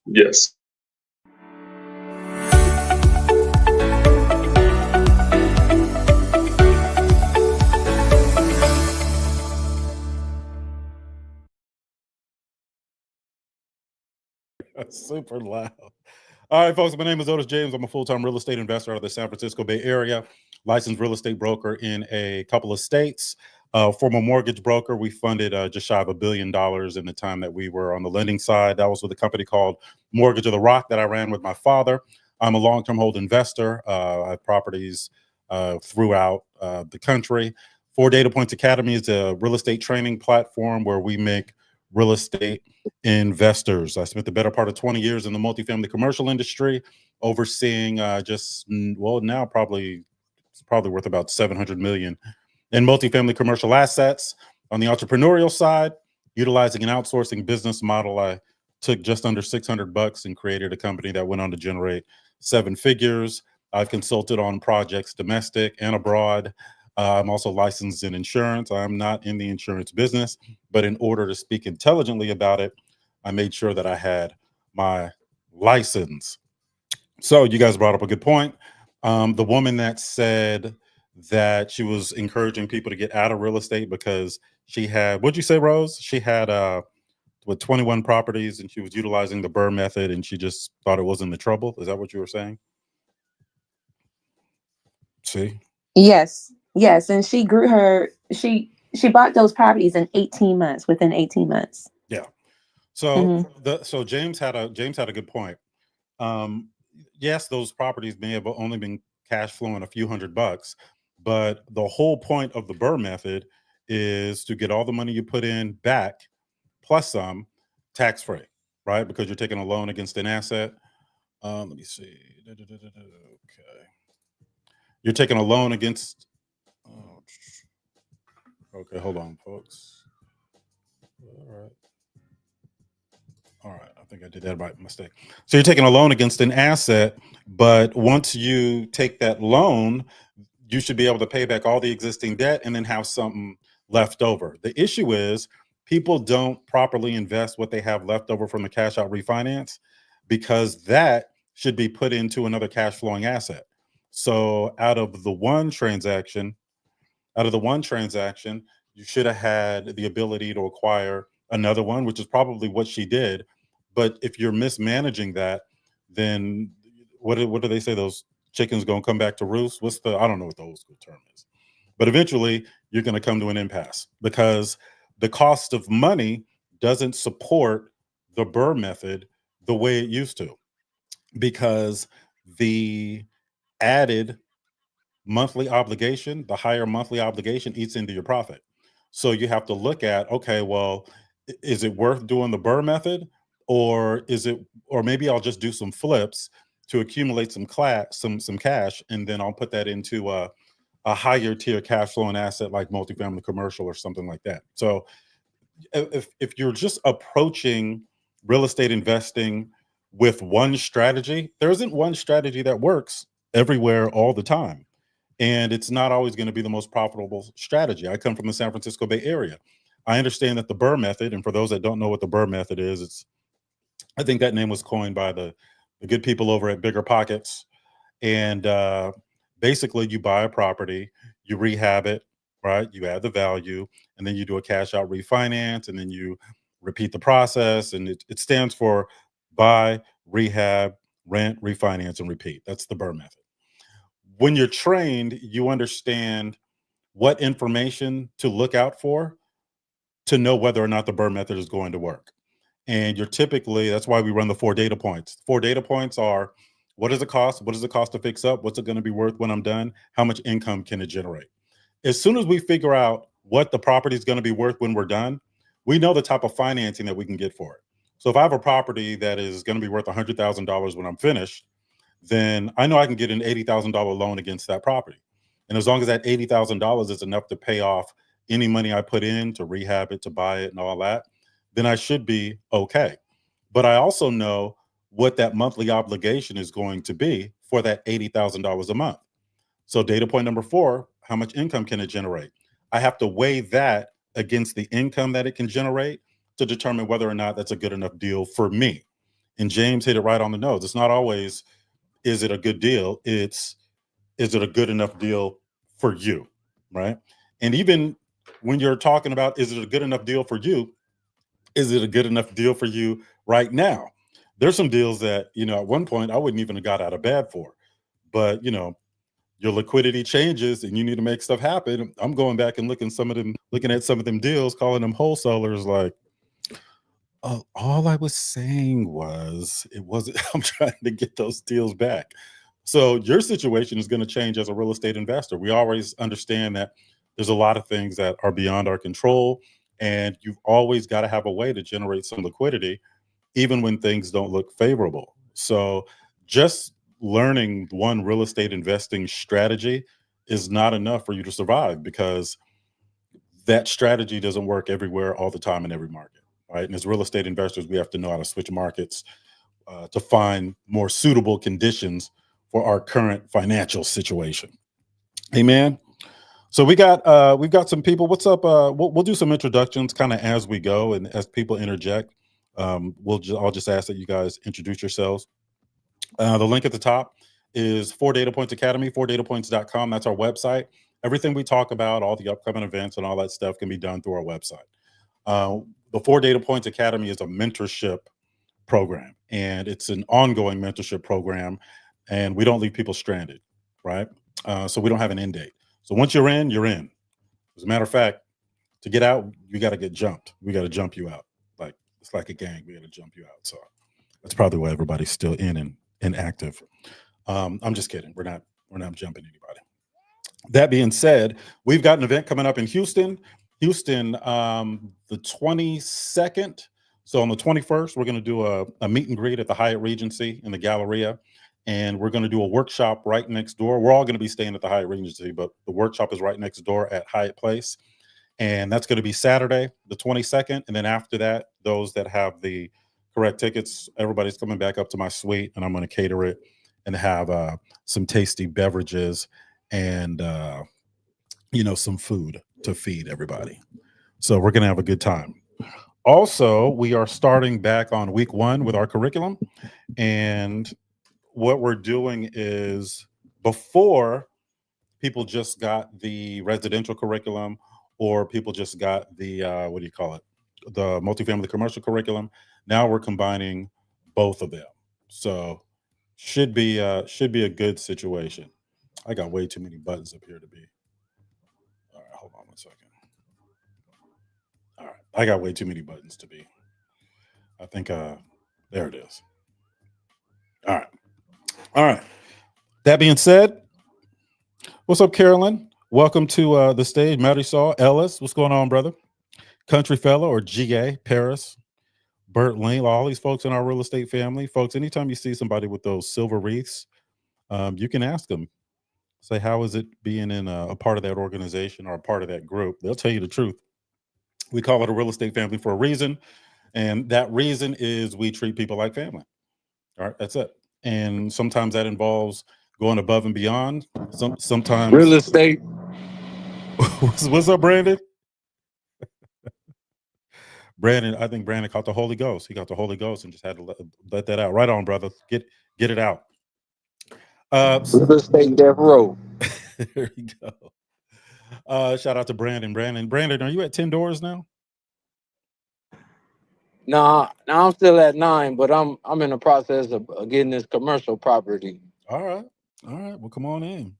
Yes. Super loud. All right, folks. My name is Otis James. I'm a full-time real estate investor out of the San Francisco Bay Area, licensed real estate broker in a couple of states. Former mortgage broker. We funded just shy of $1 billion in the time that we were on the lending side. That was with a company called Mortgage of the Rock that I ran with my father. I'm a long-term hold investor. I have properties throughout the country. Four Data Points Academy is a real estate training platform where we make real estate investors. I spent the better part of 20 years in the multifamily commercial industry, overseeing well, now probably it's probably worth about 700 million in multifamily commercial assets. On the entrepreneurial side, utilizing an outsourcing business model, I took just under 600 bucks and created a company that went on to generate seven figures. I've consulted on projects domestic and abroad. I'm also licensed in insurance. I'm not in the insurance business, but in order to speak intelligently about it, I made sure that I had my license. So you guys brought up a good point. The woman that said that she was encouraging people to get out of real estate because she had, what'd you say, Rose? She had with 21 properties and she was utilizing the Burr method and she just thought it wasn't the trouble. Is that what you were saying? See? Yes, yes, and she grew her she bought those properties in 18 months, within 18 months. Yeah. So Mhm. James had a good point. Um, yes, those properties may have only been cash flowing a few hundred bucks, but the whole point of the Burr method is to get all the money you put in back plus some tax free, right? Because you're taking a loan against an asset. Let me see. Okay. You're taking a loan against. Oh, okay, hold on, folks. All right. All right, I think I did that by mistake. So you're taking a loan against an asset, but once you take that loan, you should be able to pay back all the existing debt and then have something left over. The issue is people don't properly invest what they have left over from the cash out refinance because that should be put into another cash flowing asset. So out of the one transaction, you should have had the ability to acquire another one, which is probably what she did. But if you're mismanaging that, then what do they say? Those chickens gonna come back to roost? I don't know what the old school term is. But eventually you're gonna come to an impasse because the cost of money doesn't support the Burr method the way it used to, because the added the higher monthly obligation eats into your profit. So you have to look at, okay, well, is it worth doing the Burr method, or maybe I'll just do some flips to accumulate some cash, and then I'll put that into a higher tier cash flowing asset like multifamily commercial or something like that. So if you're just approaching real estate investing with one strategy, there isn't one strategy that works everywhere all the time, and it's not always going to be the most profitable strategy. I come from the San Francisco Bay Area. I understand that the Burr method, and for those that don't know what the Burr method is, I think that name was coined by the good people over at Bigger Pockets. And basically, you buy a property, you rehab it, right? You add the value, and then you do a cash out refinance, and then you repeat the process. And it stands for buy, rehab, rent, refinance, and repeat. That's the Burr method. When you're trained, you understand what information to look out for to know whether or not the Burr method is going to work. And that's why we run the four data points. Four data points are: what does it cost? What does it cost to fix up? What's it going to be worth when I'm done? How much income can it generate? As soon as we figure out what the property is going to be worth when we're done, we know the type of financing that we can get for it. So if I have a property that is going to be worth $100,000 when I'm finished, then I know I can get an $80,000 loan against that property. And as long as that $80,000 is enough to pay off any money I put in to rehab it, to buy it, and all that, then I should be okay. But I also know what that monthly obligation is going to be for that $80,000 a month. So, data point number four: how much income can it generate? I have to weigh that against the income that it can generate to determine whether or not that's a good enough deal for me. And James hit it right on the nose. It's not always, is it a good deal? It's, is it a good enough deal for you, right? And even when you're talking about, is it a good enough deal for you? Is it a good enough deal for you right now? There's some deals that, at one point I wouldn't even have got out of bed for, but your liquidity changes and you need to make stuff happen. I'm going back and looking at some of them deals, calling them wholesalers like, oh, all I was saying was it wasn't, I'm trying to get those deals back. So your situation is going to change as a real estate investor. We always understand that there's a lot of things that are beyond our control, and you've always got to have a way to generate some liquidity, even when things don't look favorable. So just learning one real estate investing strategy is not enough for you to survive, because that strategy doesn't work everywhere all the time in every market, right? And as real estate investors, we have to know how to switch markets to find more suitable conditions for our current financial situation. Amen. So we've got some people. What's up? We'll do some introductions kind of as we go, and as people interject, I'll just ask that you guys introduce yourselves. The link at the top is 4 Data Points Academy, 4datapoints.com. That's our website. Everything we talk about, all the upcoming events and all that stuff, can be done through our website. The 4 Data Points Academy is a mentorship program, and it's an ongoing mentorship program, and we don't leave people stranded, right? So we don't have an end date. So once you're in, you're in. As a matter of fact, to get out, you got to get jumped. We got to jump you out. Like, it's like a gang. We got to jump you out. So that's probably why everybody's still in and active. I'm just kidding. We're not jumping anybody. That being said, we've got an event coming up in Houston, the 22nd. So on the 21st, we're going to do a meet and greet at the Hyatt Regency in the Galleria. And we're going to do a workshop right next door. We're all going to be staying at the Hyatt Regency, but the workshop is right next door at Hyatt Place. And that's going to be Saturday, the 22nd. And then after that, those that have the correct tickets, everybody's coming back up to my suite, and I'm going to cater it and have some tasty beverages and, some food to feed everybody. So we're going to have a good time. Also, we are starting back on week 1 with our curriculum. And what we're doing is, before, people just got the residential curriculum, or people just got the, the multifamily commercial curriculum. Now we're combining both of them. So should be a good situation. I got way too many buttons up here to be. All right, hold on one second. All right, I got way too many buttons to be. I think there it is. All right. That being said, what's up, Carolyn? Welcome to the stage. Marisol Ellis, what's going on, brother? Country Fella, or GA, Paris, Bert Lane, all these folks in our real estate family. Folks, anytime you see somebody with those silver wreaths, you can ask them, say, how is it being in a part of that organization or a part of that group? They'll tell you the truth. We call it a real estate family for a reason, and that reason is we treat people like family. All right, that's it. And sometimes that involves going above and beyond. Sometimes Real estate. What's up, Brandon? Brandon, I think Brandon caught the Holy Ghost. He got the Holy Ghost and just had to let that out. Right on, brother. Get it out. Real estate death row. There you go. Shout out to Brandon. Brandon, are you at 10 doors now? Nah, I'm still at 9, but I'm in the process of getting this commercial property. All right. Well, come on in.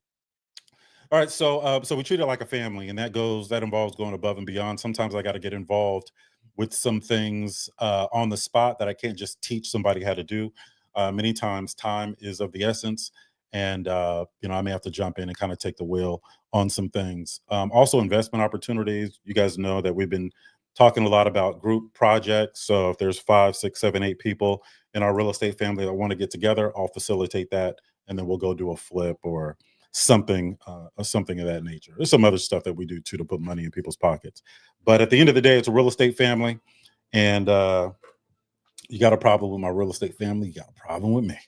All right. So we treat it like a family, and that involves going above and beyond. Sometimes I got to get involved with some things on the spot that I can't just teach somebody how to do. Many times time is of the essence, and I may have to jump in and kind of take the wheel on some things. Also, investment opportunities. You guys know that we've been talking a lot about group projects. So if there's 5, 6, 7, 8 people in our real estate family that want to get together, I'll facilitate that, and then we'll go do a flip or something of that nature. There's some other stuff that we do too to put money in people's pockets. But at the end of the day, it's a real estate family, and you got a problem with my real estate family, you got a problem with me.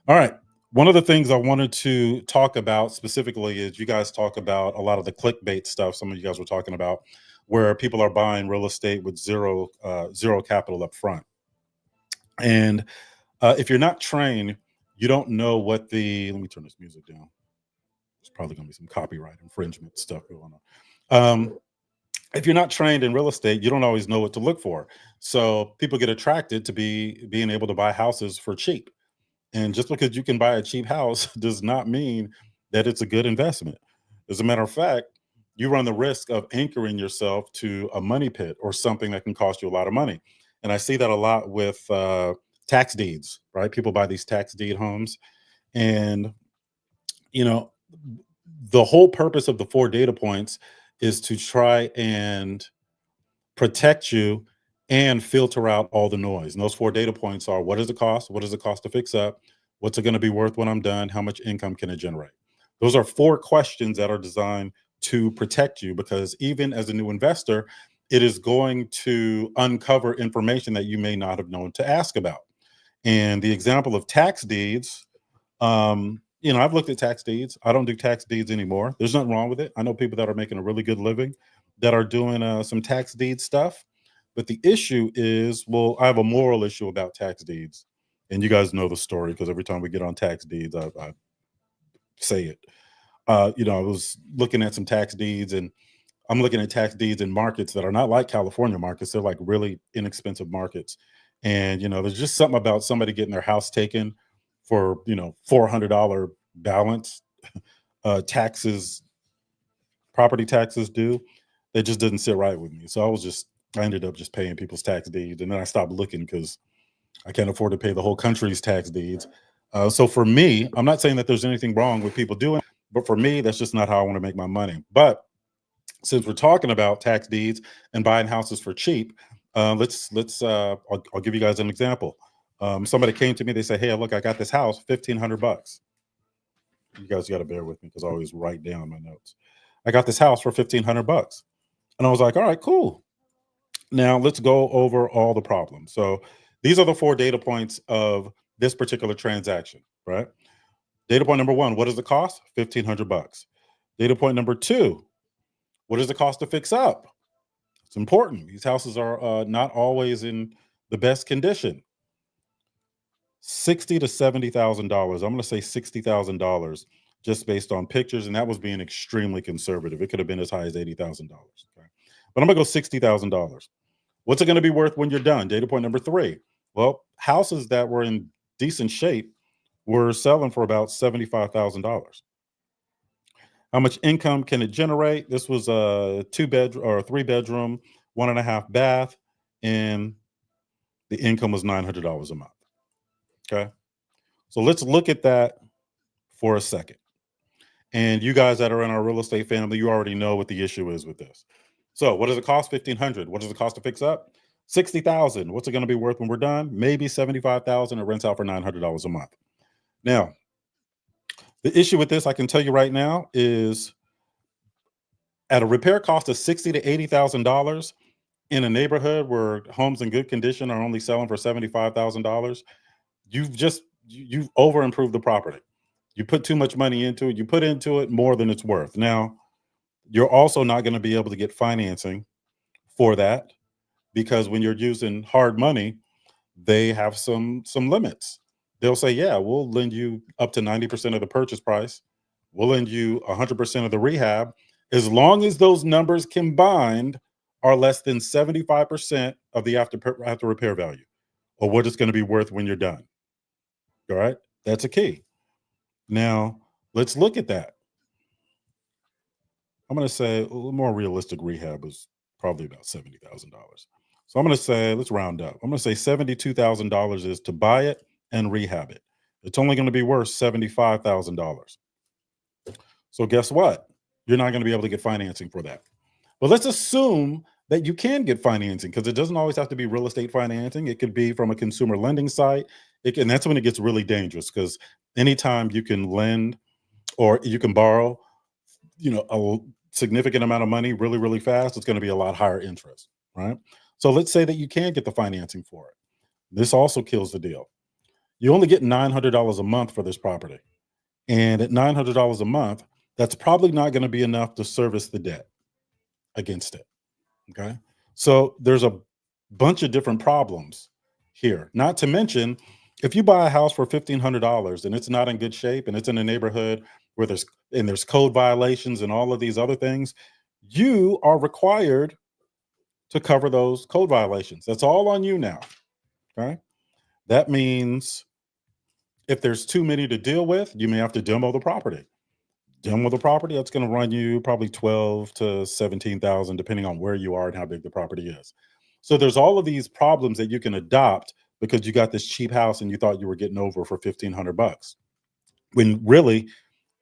All right. One of the things I wanted to talk about specifically is, you guys talk about a lot of the clickbait stuff. Some of you guys were talking about where people are buying real estate with zero capital up front. And if you're not trained, you don't know what the, let me turn this music down. There's probably going to be some copyright infringement stuff going on. If you're not trained in real estate, you don't always know what to look for. So people get attracted to being able to buy houses for cheap. And just because you can buy a cheap house does not mean that it's a good investment. As a matter of fact, you run the risk of anchoring yourself to a money pit or something that can cost you a lot of money. And I see that a lot with tax deeds, right? People buy these tax deed homes. And, you know, the whole purpose of the 4 data points is to try and protect you and filter out all the noise. And those 4 data points are: what is the cost? What does it cost to fix up? What's it going to be worth when I'm done? How much income can it generate? Those are 4 questions that are designed to protect you, because even as a new investor, it is going to uncover information that you may not have known to ask about. And the example of tax deeds, I've looked at tax deeds. I don't do tax deeds anymore. There's nothing wrong with it. I know people that are making a really good living that are doing some tax deed stuff. But the issue is, well, I have a moral issue about tax deeds. And you guys know the story, because every time we get on tax deeds, I say it. I was looking at some tax deeds, and I'm looking at tax deeds in markets that are not like California markets. They're like really inexpensive markets. And, there's just something about somebody getting their house taken for, $400 balance, taxes, property taxes due. That just didn't sit right with me. So I ended up just paying people's tax deeds. And then I stopped looking because I can't afford to pay the whole country's tax deeds. So for me, I'm not saying that there's anything wrong with people doing it, but for me, that's just not how I want to make my money. But since we're talking about tax deeds and buying houses for cheap, I'll give you guys an example. Somebody came to me, they say, "Hey, look, I got this house, $1,500. You guys got to bear with me because I always write down my notes. I got this house for $1,500. And I was like, all right, cool. Now let's go over all the problems. So these are the 4 data points of this particular transaction, right? Data point number 1, what does it cost? $1,500. Data point number 2, what is the cost to fix up? It's important. These houses are not always in the best condition. $60,000 to $70,000. I'm going to say $60,000 just based on pictures, and that was being extremely conservative. It could have been as high as $80,000. Okay? But I'm going to go $60,000. What's it going to be worth when you're done? Data point number 3. Well, houses that were in decent shape were selling for about $75,000. How much income can it generate? This was a 2-bedroom or a 3-bedroom, 1.5 bath, and the income was $900 a month. Okay. So let's look at that for a second. And you guys that are in our real estate family, you already know what the issue is with this. So what does it cost? $1,500. What does it cost to fix up? $60,000. What's it going to be worth when we're done? Maybe $75,000. It rents out for $900 a month. Now, the issue with this, I can tell you right now, is at a repair cost of $60,000 to $80,000 in a neighborhood where homes in good condition are only selling for $75,000. You've over improved the property. You put too much money into it. You put into it more than it's worth. Now, you're also not going to be able to get financing for that, because when you're using hard money, they have some limits. They'll say, yeah, we'll lend you up to 90% of the purchase price. We'll lend you 100% of the rehab, as long as those numbers combined are less than 75% of the after repair value, or what it's going to be worth when you're done. All right. That's a key. Now, let's look at that. I'm going to say a little more realistic rehab is probably about $70,000. So I'm going to say, let's round up. I'm going to say $72,000 is to buy it and rehab it. It's only going to be worth $75,000. So guess what? You're not going to be able to get financing for that. But let's assume that you can get financing, because it doesn't always have to be real estate financing. It could be from a consumer lending site. And that's when it gets really dangerous, because anytime you can lend or you can borrow, a significant amount of money really, really fast, it's going to be a lot higher interest, right? So let's say that you can get the financing for it. This also kills the deal. You only get $900 a month for this property. And at $900 a month, that's probably not going to be enough to service the debt against it. Okay. So there's a bunch of different problems here. Not to mention, if you buy a house for $1,500 and it's not in good shape and it's in a neighborhood where there's code violations and all of these other things, you are required to cover those code violations. That's all on you now. Okay. That means if there's too many to deal with, you may have to demo the property. Demo the property, that's going to run you probably 12 to 17,000, depending on where you are and how big the property is. So there's all of these problems that you can adopt because you got this cheap house and you thought you were getting over for $1,500, when really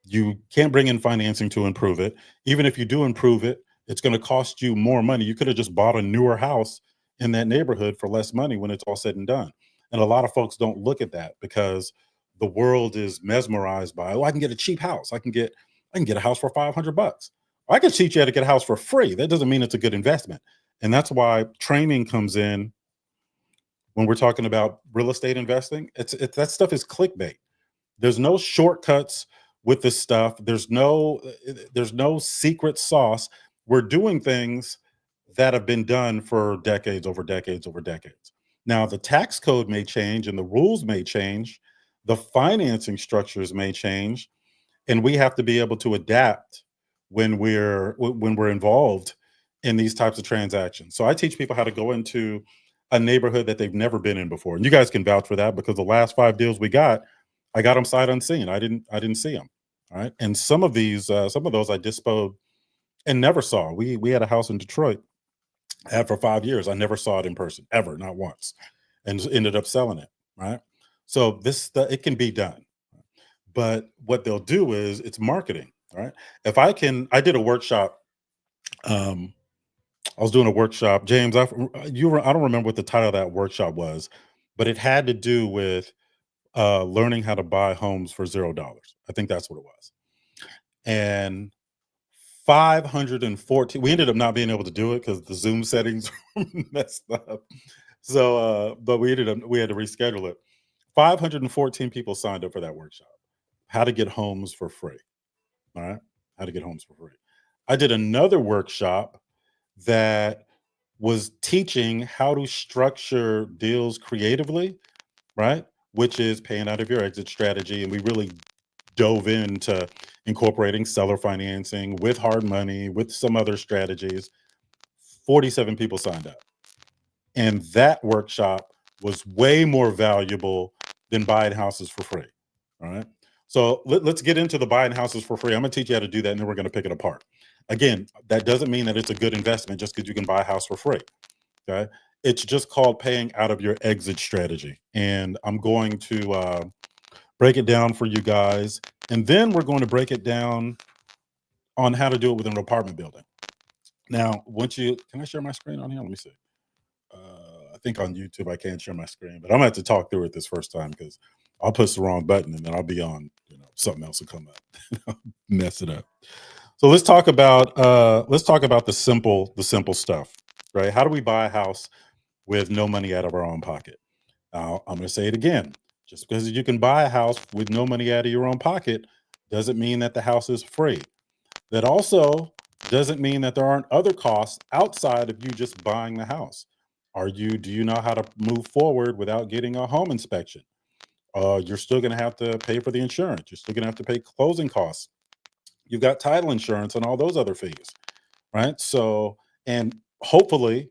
you can't bring in financing to improve it. Even if you do improve it, it's going to cost you more money. You could have just bought a newer house in that neighborhood for less money when it's all said and done. And a lot of folks don't look at that because the world is mesmerized by, oh, I can get a cheap house. I can get a house for $500. I can teach you how to get a house for free. That doesn't mean it's a good investment. And that's why training comes in when we're talking about real estate investing. That stuff is clickbait. There's no shortcuts with this stuff. There's no secret sauce. We're doing things that have been done for decades over decades over decades. Now, the tax code may change and the rules may change. The financing structures may change, and we have to be able to adapt when we're involved in these types of transactions. So I teach people how to go into a neighborhood that they've never been in before. And you guys can vouch for that, because the last 5 deals we got, I got them sight unseen. I didn't see them. All right. And some of those I disposed and never saw. We had a house in Detroit I had for 5 years. I never saw it in person, ever, not once, and ended up selling it. Right. So it can be done. But what they'll do is it's marketing. Right. I did a workshop. I was doing a workshop, James. I don't remember what the title of that workshop was, but it had to do with learning how to buy homes for $0. I think that's what it was. And 514. We ended up not being able to do it because the Zoom settings were messed up. So, but we had to reschedule it. 514 people signed up for that workshop. How to get homes for free. All right. How to get homes for free. I did another workshop that was teaching how to structure deals creatively, right? Which is paying out of your exit strategy. And we really dove into incorporating seller financing with hard money, with some other strategies. 47 people signed up. And that workshop was way more valuable than buying houses for free. All right. So let's get into the buying houses for free. I'm going to teach you how to do that, and then we're going to pick it apart. Again, that doesn't mean that it's a good investment just because you can buy a house for free. Okay. It's just called paying out of your exit strategy. And I'm going to break it down for you guys. And then we're going to break it down on how to do it within an apartment building. Now, can I share my screen on here? Let me see. I think on YouTube I can't share my screen, but I'm gonna have to talk through it this first time because I'll push the wrong button and then I'll be on, something else will come up. Mess it up. So let's talk about the simple stuff, right? How do we buy a house with no money out of our own pocket? Now, I'm going to say it again. Just because you can buy a house with no money out of your own pocket doesn't mean that the house is free. That also doesn't mean that there aren't other costs outside of you just buying the house. Do you know how to move forward without getting a home inspection? You're still going to have to pay for the insurance. You're still going to have to pay closing costs. You've got title insurance and all those other fees, right? So, and hopefully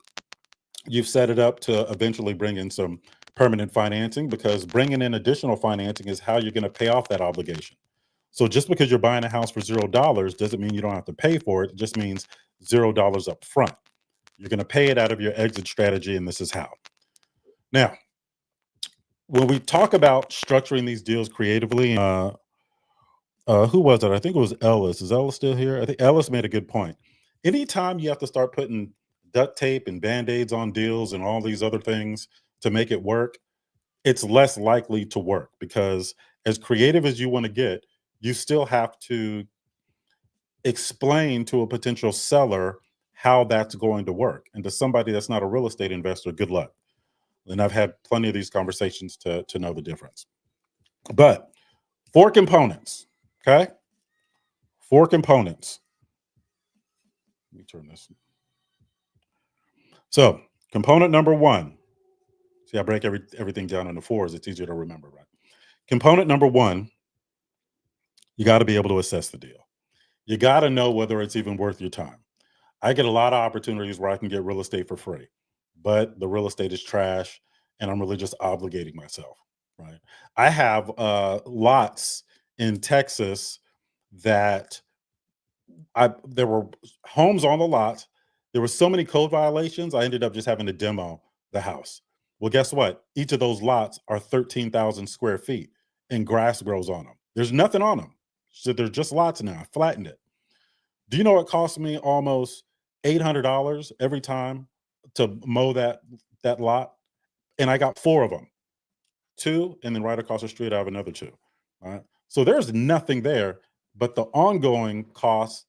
you've set it up to eventually bring in some permanent financing, because bringing in additional financing is how you're going to pay off that obligation. So just because you're buying a house for $0 doesn't mean you don't have to pay for it. It just means $0 up front. You're going to pay it out of your exit strategy, and this is how. Now, when we talk about structuring these deals creatively, who was it? I think it was Ellis. Is Ellis still here? I think Ellis made a good point. Anytime you have to start putting duct tape and Band-Aids on deals and all these other things to make it work, it's less likely to work, because as creative as you want to get, you still have to explain to a potential seller how that's going to work. And to somebody that's not a real estate investor, good luck. And I've had plenty of these conversations to know the difference. But 4 components, okay? 4 components. Let me turn this. So component number 1. See, I break everything down into fours. It's easier to remember, right? Component number one, you got to be able to assess the deal. You got to know whether it's even worth your time. I get a lot of opportunities where I can get real estate for free, but the real estate is trash and I'm really just obligating myself, right? I have lots in Texas that there were homes on the lot. There were so many code violations, I ended up just having to demo the house. Well, guess what? Each of those lots are 13,000 square feet and grass grows on them. There's nothing on them. So they're just lots now. I flattened it. Do you know it cost me almost $800 every time to mow that lot? And I got 4 of them. 2, and then right across the street I have another 2. All right. So there's nothing there, but the ongoing costs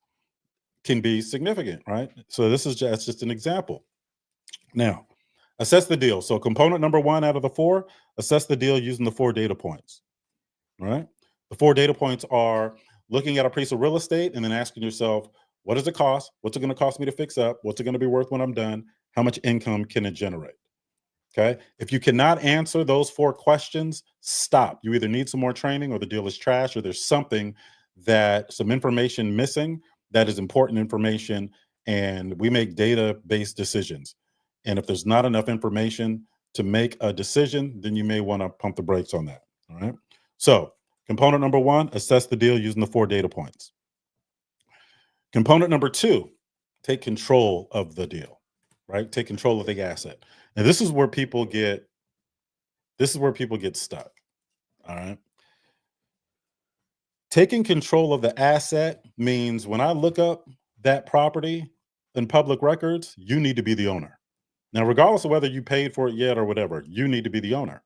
can be significant, right? So this is just an example. Now, assess the deal. So component number 1 out of the 4, assess the deal using the 4 data points. All right. The 4 data points are looking at a piece of real estate and then asking yourself, what does it cost? What's it going to cost me to fix up? What's it going to be worth when I'm done? How much income can it generate? Okay. If you cannot answer those 4 questions, stop. You either need some more training or the deal is trash or there's some information missing that is important information, and we make data-based decisions. And if there's not enough information to make a decision, then you may want to pump the brakes on that. All right. So component number 1, assess the deal using the 4 data points. Component number 2, take control of the deal, right? Take control of the asset. And this is where people get stuck. All right. Taking control of the asset means when I look up that property in public records, you need to be the owner. Now, regardless of whether you paid for it yet or whatever, you need to be the owner.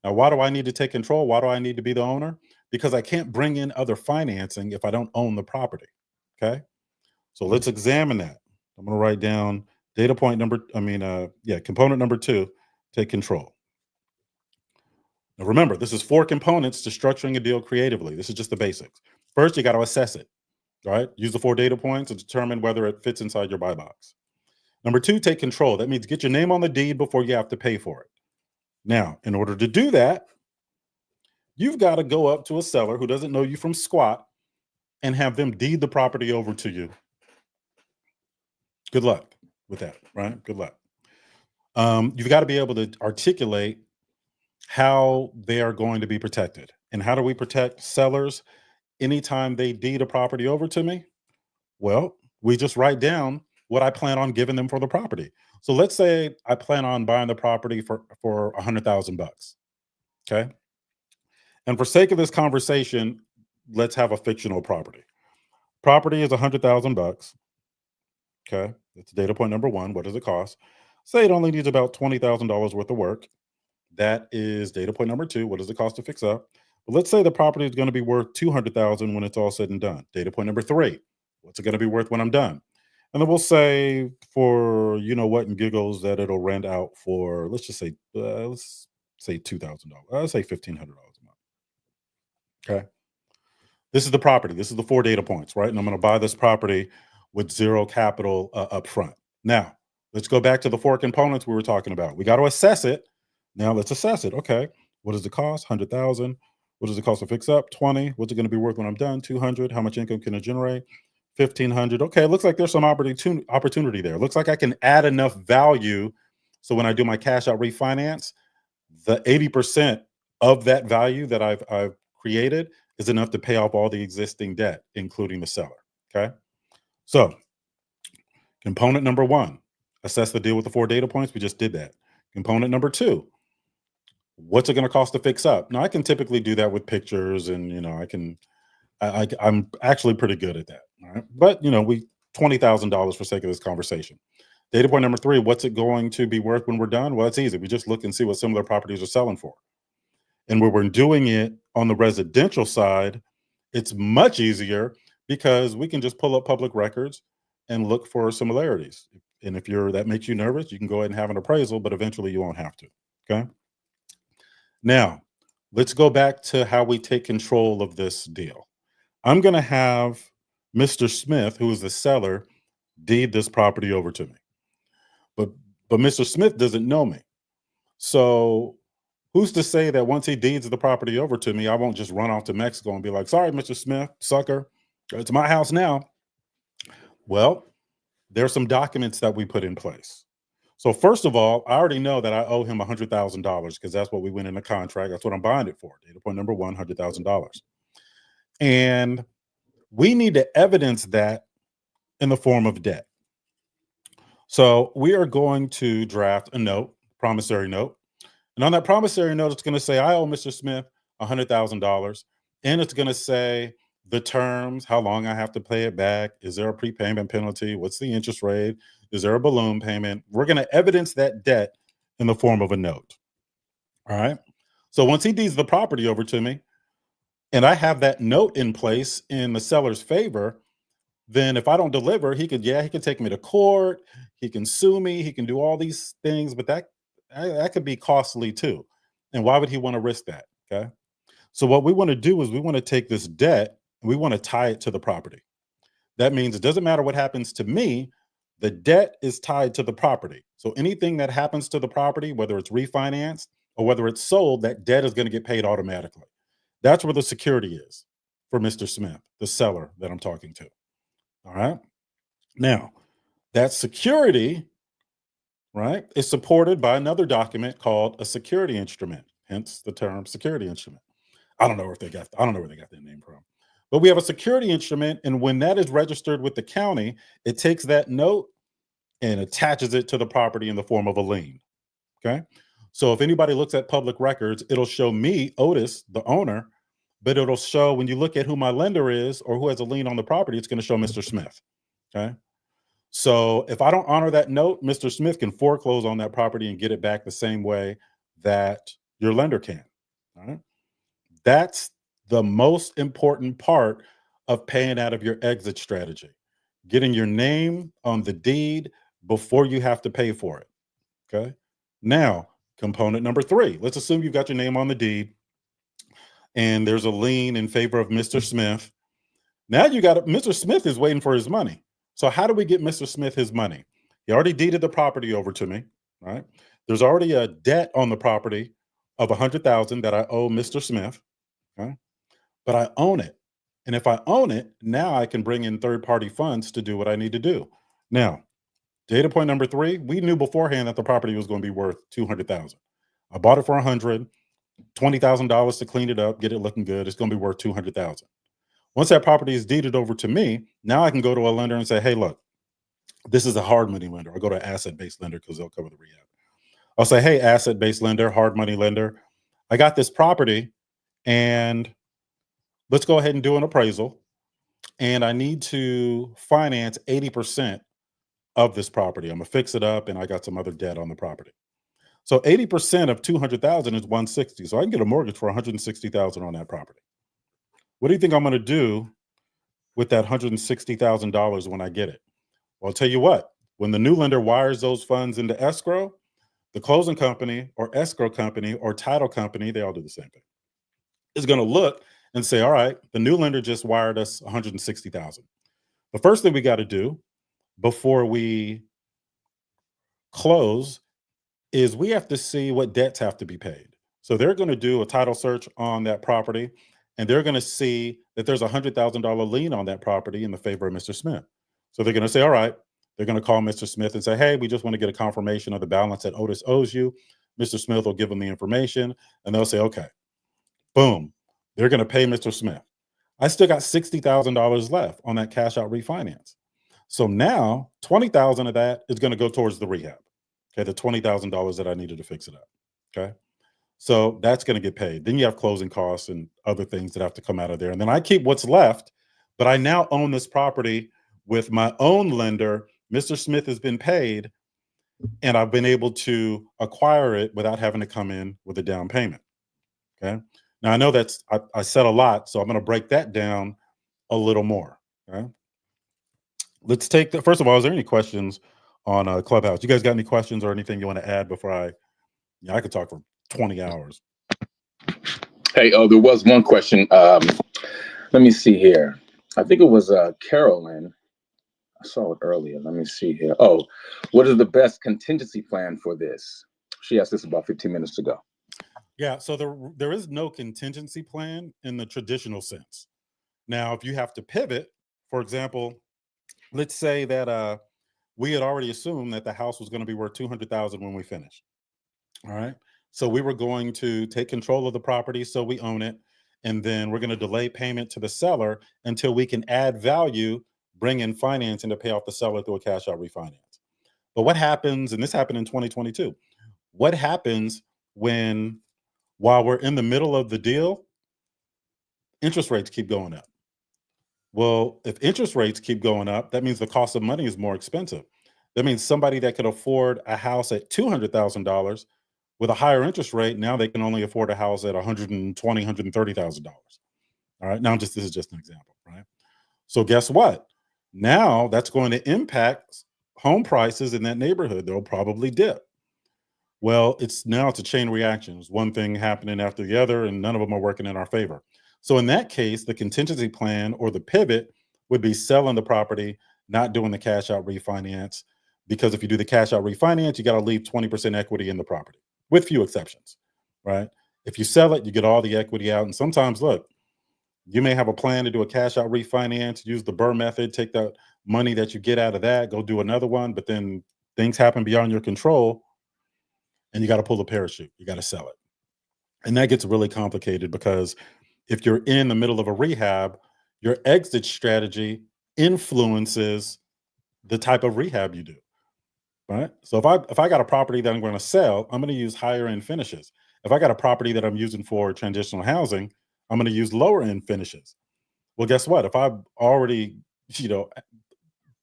Now, why do I need to take control? Why do I need to be the owner? Because I can't bring in other financing if I don't own the property. Okay. So let's examine that. I'm going to write down component number 2, take control. Now remember, this is 4 components to structuring a deal creatively. This is just the basics. First, you got to assess it, right? Use the 4 data points to determine whether it fits inside your buy box. Number 2, take control. That means get your name on the deed before you have to pay for it. Now, in order to do that, you've got to go up to a seller who doesn't know you from squat and have them deed the property over to you. Good luck with that, right? Good luck. You've got to be able to articulate how they are going to be protected. And how do we protect sellers anytime they deed a property over to me? Well, we just write down what I plan on giving them for the property. So let's say I plan on buying the property for $100,000. Okay. And for sake of this conversation, let's have a fictional property. Property is $100,000. Okay. That's data point number 1. What does it cost? Say it only needs about $20,000 worth of work. That is data point number 2. What does it cost to fix up? But let's say the property is going to be worth $200,000 when it's all said and done. Data point number 3. What's it going to be worth when I'm done? And then we'll say for and giggles that it'll rent out for, let's say $2,000. Let's say $1,500 a month. Okay. This is the property. This is the 4 data points, right? And I'm going to buy this property with 0 capital up front. Now, let's go back to the 4 components we were talking about. We got to assess it. Now let's assess it. Okay. What does it cost? 100,000. What does it cost to fix up? 20. What's it going to be worth when I'm done? 200. How much income can it generate? 1,500. Okay. It looks like there's some opportunity there. It looks like I can add enough value. So when I do my cash out refinance, the 80% of that value that I've created is enough to pay off all the existing debt, including the seller. Okay. So component number 1, assess the deal with the 4 data points. We just did that. Component number 2, what's it going to cost to fix up? Now I can typically do that with pictures and, I'm actually pretty good at that. All right. But, we $20,000 for sake of this conversation. Data point number 3, what's it going to be worth when we're done? Well, it's easy. We just look and see what similar properties are selling for. And when we're doing it on the residential side, it's much easier because we can just pull up public records and look for similarities. And if that makes you nervous, you can go ahead and have an appraisal, but eventually you won't have to. Okay. Now, let's go back to how we take control of this deal. I'm going to have Mr. Smith, who is the seller, deed this property over to me. But Mr. Smith doesn't know me. So who's to say that once he deeds the property over to me, I won't just run off to Mexico and be like, sorry, Mr. Smith, sucker, it's my house now. Well, there's some documents that we put in place. So first of all, I already know that I owe him $100,000 because that's what we went in the contract. That's what I'm buying it for. Data point number one, $100,000. And we need to evidence that in the form of debt. So we are going to draft a note, promissory note. And on that promissory note, it's going to say, I owe Mr. Smith $100,000. And it's going to say the terms, how long I have to pay it back. Is there a prepayment penalty? What's the interest rate? Is there a balloon payment? We're going to evidence that debt in the form of a note. All right. So once he deeds the property over to me and I have that note in place in the seller's favor, then if I don't deliver, he could take me to court. He can sue me. He can do all these things, but that could be costly too. And why would he want to risk that? Okay. So what we want to do is we want to take this debt and we want to tie it to the property. That means it doesn't matter what happens to me. The debt is tied to the property. So anything that happens to the property, whether it's refinanced or whether it's sold, that debt is going to get paid automatically. That's where the security is for Mr. Smith, the seller that I'm talking to. All right. Now, that security, right, is supported by another document called a security instrument, hence the term security instrument. I don't know where they got that name from. But we have a security instrument, and when that is registered with the county, it takes that note and attaches it to the property in the form of a lien. Okay. So if anybody looks at public records, it'll show me, Otis, the owner, but it'll show when you look at who my lender is or who has a lien on the property, it's going to show Mr. Smith. Okay. So if I don't honor that note, Mr. Smith can foreclose on that property and get it back the same way that your lender can. All right. That's the most important part of paying out of your exit strategy, getting your name on the deed before you have to pay for it. Okay. Now, component number 3, let's assume you've got your name on the deed and there's a lien in favor of Mr. Smith. Now Mr. Smith is waiting for his money. So how do we get Mr. Smith his money? He already deeded the property over to me, right? There's already a debt on the property of $100,000 that I owe Mr. Smith, okay? But I own it. And if I own it, now I can bring in third-party funds to do what I need to do. Now, data point number 3, we knew beforehand that the property was going to be worth $200,000. I bought it for $100,000, $20,000 to clean it up, get it looking good. It's going to be worth $200,000. Once that property is deeded over to me, now I can go to a lender and say, hey, look, this is a hard money lender. I'll go to an asset-based lender because they'll cover the rehab. I'll say, hey, asset-based lender, hard money lender, I got this property and let's go ahead and do an appraisal. And I need to finance 80% of this property. I'm gonna fix it up and I got some other debt on the property. So 80% of 200,000 is 160. So I can get a mortgage for 160,000 on that property. What do you think I'm going to do with that $160,000 when I get it? Well, I'll tell you what, when the new lender wires those funds into escrow, the closing company or escrow company or title company, they all do the same thing, is going to look and say, all right, the new lender just wired us 160,000. The first thing we got to do before we close is we have to see what debts have to be paid. So they're going to do a title search on that property, and they're going to see that there's a $100,000 lien on that property in the favor of Mr. Smith. So they're going to say, all right, they're going to call Mr. Smith and say, hey, we just want to get a confirmation of the balance that Otis owes you. Mr. Smith will give them the information, and they'll say, okay, boom, they're going to pay Mr. Smith. I still got $60,000 left on that cash out refinance. So now $20,000 of that is going to go towards the rehab. Okay, the $20,000 that I needed to fix it up. Okay. So that's going to get paid. Then you have closing costs and other things that have to come out of there. And then I keep what's left, but I now own this property with my own lender. Mr. Smith has been paid, and I've been able to acquire it without having to come in with a down payment. Okay. Now I know I said a lot, so I'm going to break that down a little more. Okay. Let's take first of all, is there any questions on Clubhouse? You guys got any questions or anything you want to add before I could talk for 20 hours. Hey, there was one question. Let me see here. I think it was Carolyn. I saw it earlier. Let me see here. Oh, what is the best contingency plan for this? She asked this about 15 minutes ago. Yeah, so there is no contingency plan in the traditional sense. Now, if you have to pivot, for example, let's say that we had already assumed that the house was going to be worth $200,000 when we finished. All right. So we were going to take control of the property so we own it. And then we're going to delay payment to the seller until we can add value, bring in financing to pay off the seller through a cash out refinance. But what happens, and this happened in 2022, what happens while we're in the middle of the deal, interest rates keep going up? Well, if interest rates keep going up, that means the cost of money is more expensive. That means somebody that could afford a house at $200,000 with a higher interest rate, now they can only afford a house at $120,000, $130,000. All right. Now, this is just an example, right? So guess what? Now that's going to impact home prices in that neighborhood. They'll probably dip. Well, it's a chain reaction. It's one thing happening after the other, and none of them are working in our favor. So in that case, the contingency plan or the pivot would be selling the property, not doing the cash out refinance. Because if you do the cash out refinance, you got to leave 20% equity in the property, with few exceptions, right? If you sell it, you get all the equity out. And sometimes, look, you may have a plan to do a cash out refinance, use the BRRRR method, take that money that you get out of that, go do another one, but then things happen beyond your control and you got to pull the parachute. You got to sell it. And that gets really complicated because if you're in the middle of a rehab, your exit strategy influences the type of rehab you do. Right. So if I got a property that I'm going to sell, I'm going to use higher end finishes. If I got a property that I'm using for transitional housing, I'm going to use lower end finishes. Well, guess what? If I've already,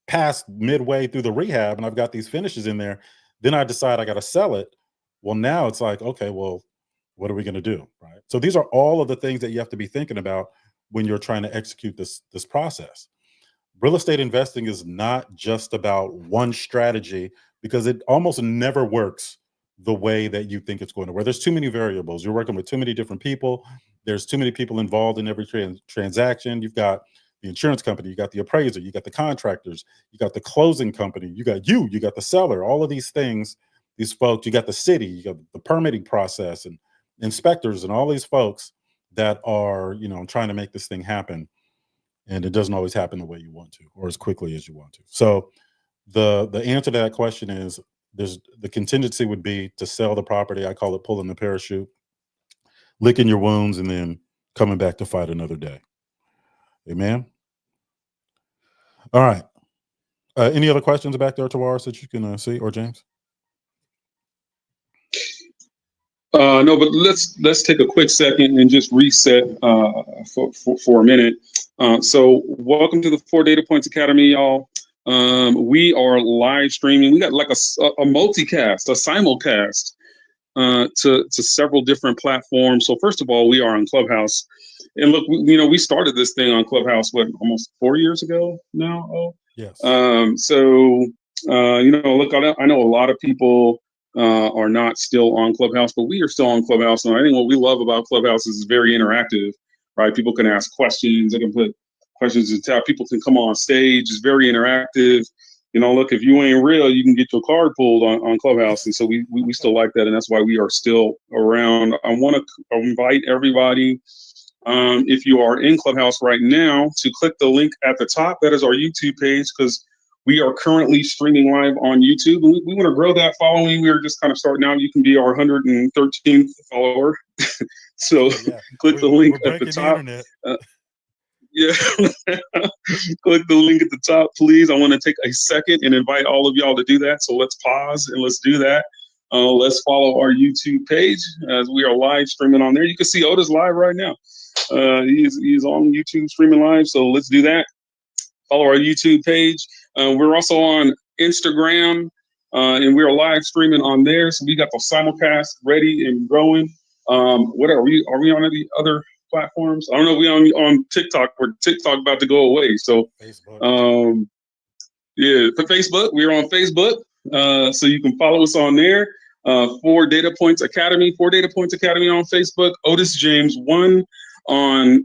passed midway through the rehab and I've got these finishes in there, then I decide I got to sell it. Well, now it's like, okay, well, what are we going to do? Right. So these are all of the things that you have to be thinking about when you're trying to execute this process. Real estate investing is not just about one strategy because it almost never works the way that you think it's going to work. There's too many variables. You're working with too many different people. There's too many people involved in every transaction. You've got the insurance company, you got the appraiser, you got the contractors, you got the closing company, you got the seller, all of these things, these folks, you got the city, you got the permitting process and inspectors and all these folks that are, trying to make this thing happen. And it doesn't always happen the way you want to or as quickly as you want to. So the answer to that question is the contingency would be to sell the property. I call it pulling the parachute, licking your wounds, and then coming back to fight another day. Amen. All right. Any other questions back there, Tawaris, that you can see, or James? No, but let's take a quick second and just reset for a minute. So welcome to the 4 Data Points Academy, y'all. We are live streaming. We got like a multicast, a simulcast to several different platforms. So first of all, we are on Clubhouse. And look, we started this thing on Clubhouse, almost 4 years ago now? Oh, yes. Look, I know a lot of people are not still on Clubhouse, but we are still on Clubhouse. And I think what we love about Clubhouse is it's very interactive, right? People can ask questions. They can put questions in the chat. People can come on stage. It's very interactive. Look, if you ain't real, you can get your card pulled on Clubhouse. And so we still like that. And that's why we are still around. I want to invite everybody, if you are in Clubhouse right now, to click the link at the top. That is our YouTube page, because we are currently streaming live on YouTube. We want to grow that following. We're just kind of starting out. You can be our 113th follower. So yeah. Click the link at the top. Click the link at the top, please. I want to take a second and invite all of y'all to do that. So let's pause and let's do that. Let's follow our YouTube page as we are live streaming on there. You can see Otis live right now. He's on YouTube streaming live. So let's do that. Follow our YouTube page. We're also on Instagram, and we're live streaming on there. So we got the simulcast ready and growing. What are we? Are we on any other platforms? I don't know. We on TikTok. We're TikTok about to go away. So Facebook. For Facebook, we're on Facebook. So you can follow us on there. 4 Data Points Academy. 4 Data Points Academy on Facebook. Otis James 1 on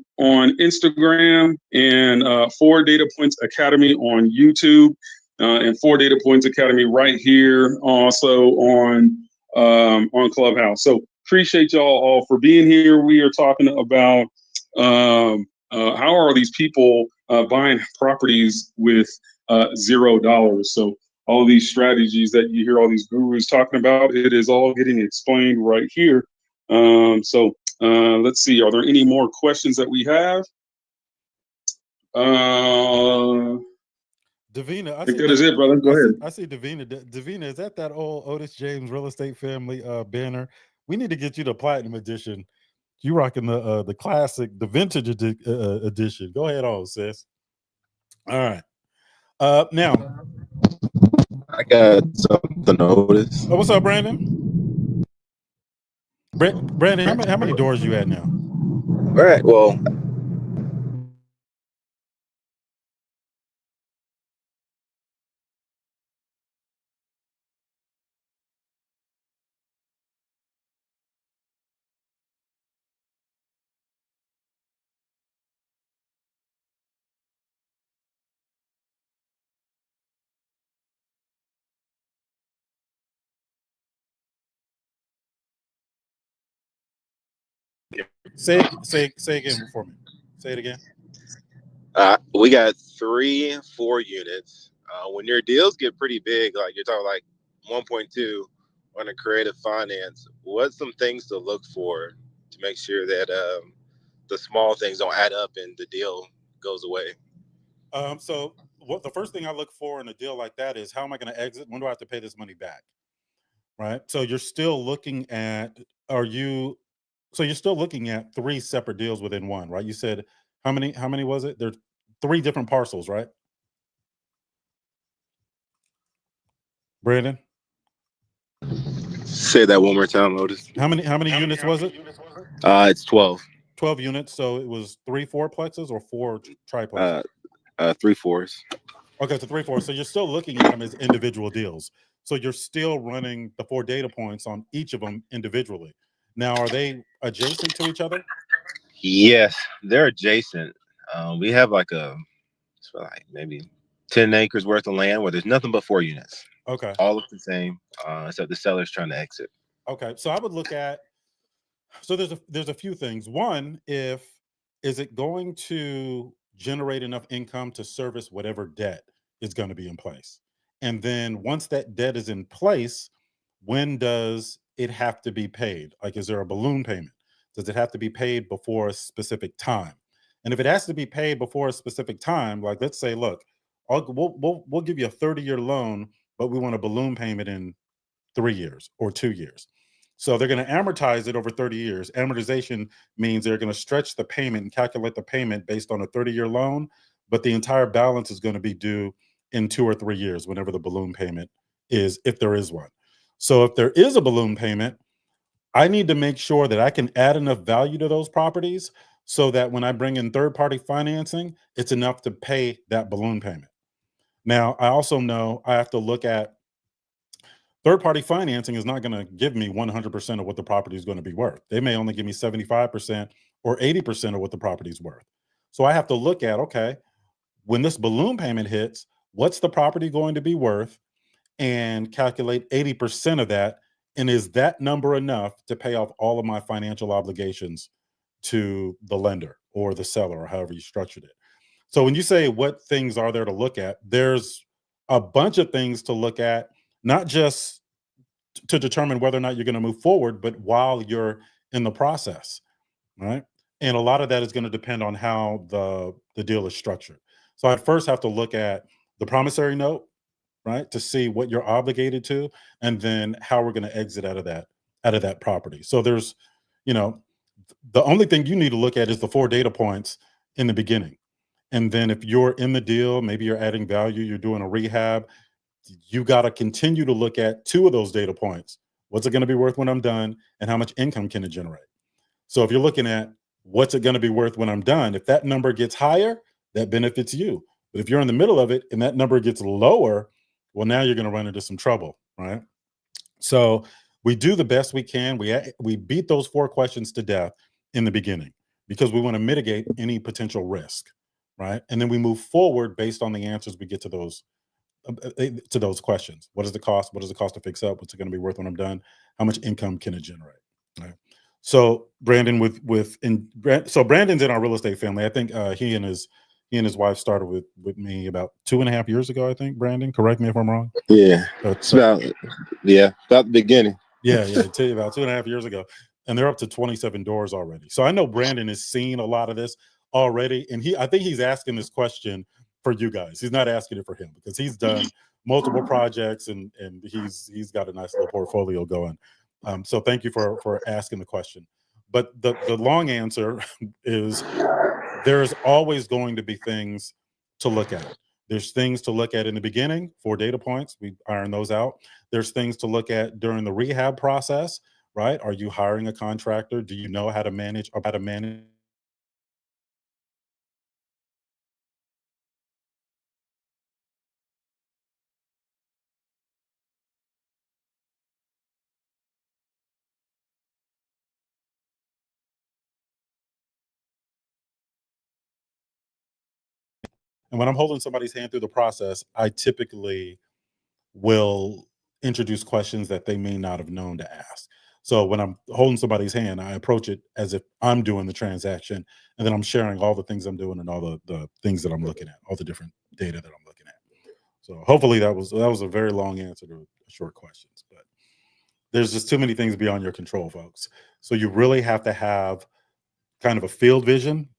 Instagram, and 4 Data Points Academy on YouTube, and 4 Data Points Academy right here also on on Clubhouse. So appreciate y'all all for being here. We are talking about how are these people buying properties with $0. So all of these strategies that you hear all these gurus talking about, it is all getting explained right here. Let's see. Are there any more questions that we have? Davina, I think that is it, brother. Go ahead. I see Davina. Davina, is that old Otis James Real Estate Family banner? We need to get you the platinum edition. You rocking the classic, the vintage edition. Go ahead, on sis. All right. Now I got something to notice. what's up, Brandon? Brandon, how many doors you at now? All right. Well, Say again for me. Say it again. we got 3 4 units. When your deals get pretty big, like you're talking like 1.2 on a creative finance, what's some things to look for to make sure that the small things don't add up and the deal goes away? So the first thing I look for in a deal like that is, how am I going to exit? When do I have to pay this money back? Right. So you're still looking at, you're still looking at 3 separate deals within one, right? You said how many was it? There's 3 different parcels, right? Brandon? Say that one more time, Otis. How many units was it? It's 12. 12 units. So it was 3 fourplexes or 4 triplexes? 3 4s. Okay, so 3 4. So you're still looking at them as individual deals. So you're still running the 4 data points on each of them individually. Now, are they adjacent to each other? Yes, they're adjacent. We have like maybe 10 acres worth of land where there's nothing but 4 units. Okay. All look the same, except the seller's trying to exit. Okay, so I would look at, so there's a few things. One, is it going to generate enough income to service whatever debt is going to be in place? And then once that debt is in place, when does it have to be paid? Like, is there a balloon payment? Does it have to be paid before a specific time? And if it has to be paid before a specific time, like let's say, look, we'll give you a 30-year loan, but we want a balloon payment in 3 years or 2 years. So they're going to amortize it over 30 years. Amortization means they're going to stretch the payment and calculate the payment based on a 30-year loan, but the entire balance is going to be due in 2 or 3 years, whenever the balloon payment is, if there is one. So if there is a balloon payment, I need to make sure that I can add enough value to those properties so that when I bring in third-party financing, it's enough to pay that balloon payment. Now, I also know I have to look at, third-party financing is not going to give me 100% of what the property is going to be worth. They may only give me 75% or 80% of what the property is worth. So I have to look at, okay, when this balloon payment hits, what's the property going to be worth, and calculate 80% of that. And is that number enough to pay off all of my financial obligations to the lender or the seller, or however you structured it? So when you say what things are there to look at, there's a bunch of things to look at, not just to determine whether or not you're going to move forward, but while you're in the process, right? And a lot of that is going to depend on how the deal is structured. So I'd first have to look at the promissory note, right, to see what you're obligated to, and then how we're going to exit out of that property. So there's, the only thing you need to look at is the 4 data points in the beginning. And then if you're in the deal, maybe you're adding value, you're doing a rehab, you got to continue to look at 2 of those data points. What's it going to be worth when I'm done, and how much income can it generate? So if you're looking at what's it going to be worth when I'm done, if that number gets higher, that benefits you. But if you're in the middle of it and that number gets lower, well, now you're going to run into some trouble, right? So we do the best we can. We beat those 4 questions to death in the beginning because we want to mitigate any potential risk, right? And then we move forward based on the answers we get to to those questions. What is the cost? What does it cost to fix up? What's it going to be worth when I'm done? How much income can it generate? Right. So Brandon, so Brandon's in our real estate family. I think he and his wife started with me about 2.5 years ago. I think, Brandon, correct me if I'm wrong. Yeah, it's about the beginning. Yeah, about 2.5 years ago, and they're up to 27 doors already. So I know Brandon has seen a lot of this already, and I think he's asking this question for you guys. He's not asking it for him because he's done multiple projects and he's got a nice little portfolio going. So thank you for asking the question. But the long answer is there's always going to be things to look at. There's things to look at in the beginning, 4 data points. We iron those out. There's things to look at during the rehab process, right? Are you hiring a contractor? Do you know how to manage? And when I'm holding somebody's hand through the process, I typically will introduce questions that they may not have known to ask. So when I'm holding somebody's hand, I approach it as if I'm doing the transaction, and then I'm sharing all the things I'm doing and all the things that I'm looking at, all the different data that I'm looking at. So hopefully that was a very long answer to short questions, but there's just too many things beyond your control, folks. So you really have to have kind of a field vision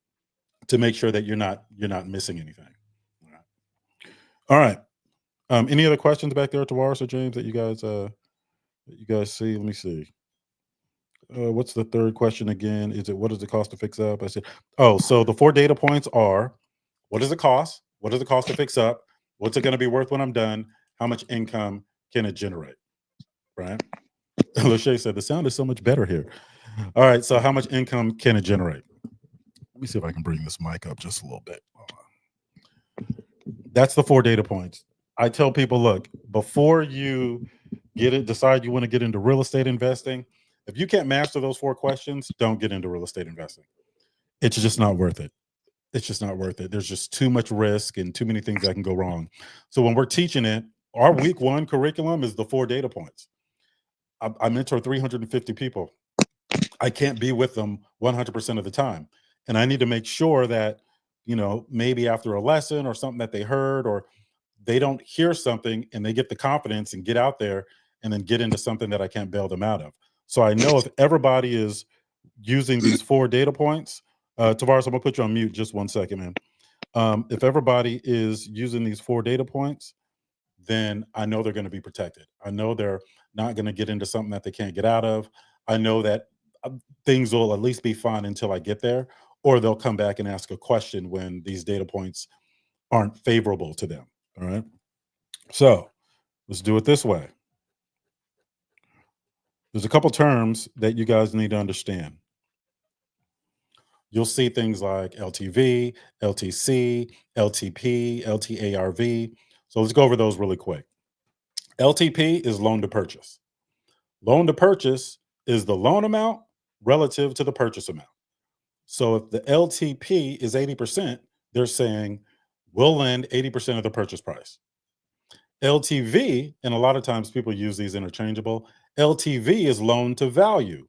to make sure that you're not missing anything. All right. Any other questions back there, Tavares or James, that you guys see? Let me see. What's the third question again? What does it cost to fix up? I said, so the 4 data points are: what does it cost? What does it cost to fix up? What's it going to be worth when I'm done? How much income can it generate? Right? Lachey said the sound is so much better here. All right. So how much income can it generate? Let me see if I can bring this mic up just a little bit. That's the 4 data points. I tell people, look, before you decide you want to get into real estate investing, if you can't master those 4 questions, don't get into real estate investing. It's just not worth it. It's just not worth it. There's just too much risk and too many things that can go wrong. So when we're teaching it, our week 1 curriculum is the 4 data points. I mentor 350 people. I can't be with them 100% of the time. And I need to make sure that, maybe after a lesson or something that they heard, or they don't hear something and they get the confidence and get out there and then get into something that I can't bail them out of. So I know if everybody is using these 4 data points, Tavares, I'm gonna put you on mute just 1 second, man. If everybody is using these 4 data points, then I know they're going to be protected. I know they're not going to get into something that they can't get out of. I know that things will at least be fine until I get there, or they'll come back and ask a question when these data points aren't favorable to them. All right. So let's do it this way. There's a couple terms that you guys need to understand. You'll see things like LTV, LTC, LTP, LTARV. So let's go over those really quick. LTP is loan to purchase. Loan to purchase is the loan amount relative to the purchase amount. So if the LTP is 80%, they're saying we'll lend 80% of the purchase price. LTV, and a lot of times people use these interchangeable, LTV is loan to value.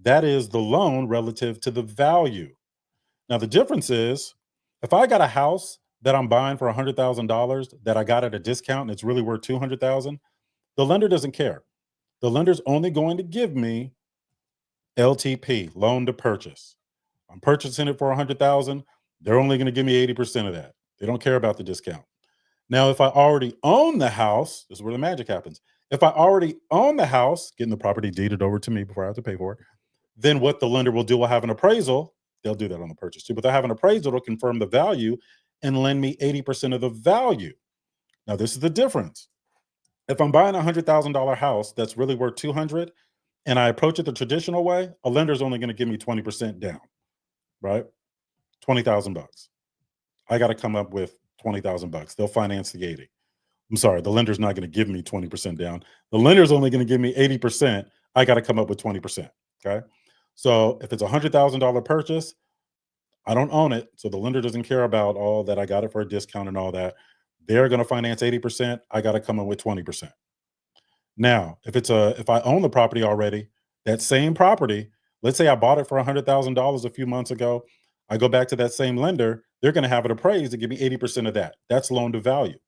That is the loan relative to the value. Now, the difference is if I got a house that I'm buying for $100,000 that I got at a discount and it's really worth $200,000, the lender doesn't care. The lender's only going to give me LTP, loan to purchase. I'm purchasing it for $100,000. They're only going to give me 80% of that. They don't care about the discount. Now, if I already own the house, this is where the magic happens. If I already own the house, getting the property deeded over to me before I have to pay for it, then what the lender will do, will have an appraisal. They'll do that on the purchase too, but they'll have an appraisal to confirm the value and lend me 80% of the value. Now, this is the difference. If I'm buying a $100,000 house that's really worth $200,000 and I approach it the traditional way, a lender's only going to give me 20% down, right? $20,000. I got to come up with $20,000. They'll finance the 80. I'm sorry, the lender's not going to give me 20% down. The lender's only going to give me 80%. I got to come up with 20%. Okay. So if it's a $100,000 purchase, I don't own it. So the lender doesn't care about all that. I got it for a discount and all that. They're going to finance 80%. I got to come in with 20%. Now, if I own the property already, that same property, let's say I bought it for $100,000 a few months ago, I go back to that same lender, they're going to have it appraised to give me 80% of that. That's loan to value.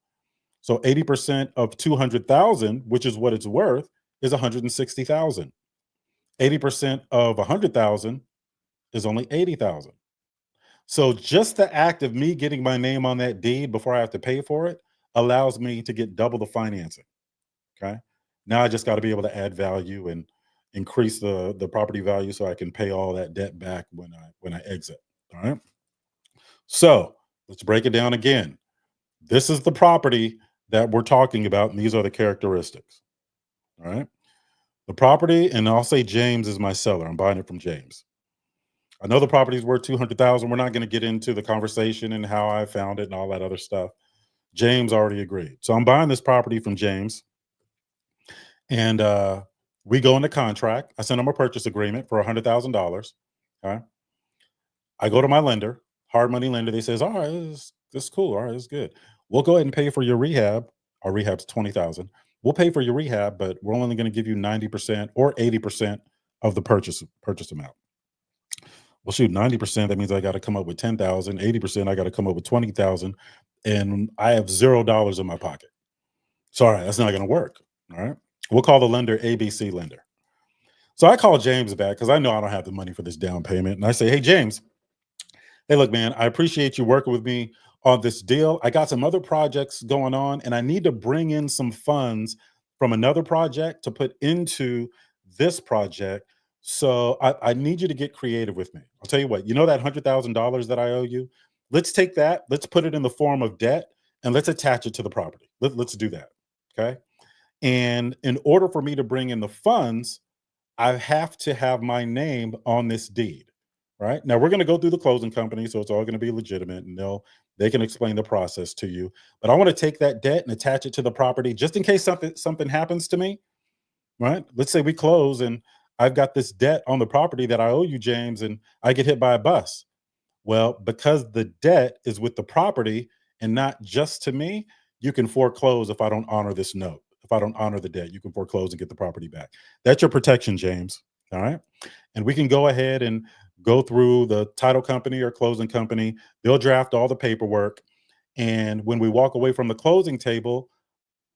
So 80% of 200,000, which is what it's worth, is 160,000. 80% of 100,000 is only 80,000. So just the act of me getting my name on that deed before I have to pay for it allows me to get double the financing. Okay. Now I just got to be able to add value and increase the property value so I can pay all that debt back when I exit. All right. So let's break it down again. This is the property that we're talking about, and these are the characteristics. All right. The property, and I'll say James is my seller. I'm buying it from James. I know the property is worth 200,000. We're not going to get into the conversation and how I found it and all that other stuff. James already agreed. So I'm buying this property from James. And we go into contract. I send him a purchase agreement for $100,000. Okay. I go to my lender, hard money lender. They says, all right, this is cool. All right, this is good. We'll go ahead and pay for your rehab. Our rehab's $20,000. We'll pay for your rehab, but we're only going to give you 90% or 80% of the purchase amount. Well, shoot, 90%, that means I got to come up with 10,000. 80%, I got to come up with 20,000. And I have $0 in my pocket. Sorry, that's not going to work. All right. We'll call the lender ABC lender. So I call James back because I know I don't have the money for this down payment. And I say, hey, James, hey, look, man, I appreciate you working with me on this deal. I got some other projects going on, and I need to bring in some funds from another project to put into this project. So I need you to get creative with me. I'll tell you what, you know that $100,000 that I owe you? Let's take that. Let's put it in the form of debt, and let's attach it to the property. Let's do that. Okay. And in order for me to bring in the funds, I have to have my name on this deed. Right now, we're going to go through the closing company, so it's all going to be legitimate, and they can explain the process to you. But I want to take that debt and attach it to the property just in case something happens to me. Right? Let's say we close and I've got this debt on the property that I owe you, James, and I get hit by a bus. Well, because the debt is with the property and not just to me, you can foreclose if I don't honor this note. If I don't honor the debt, you can foreclose and get the property back. That's your protection, James. All right. And we can go ahead and go through the title company or closing company. They'll draft all the paperwork. And when we walk away from the closing table,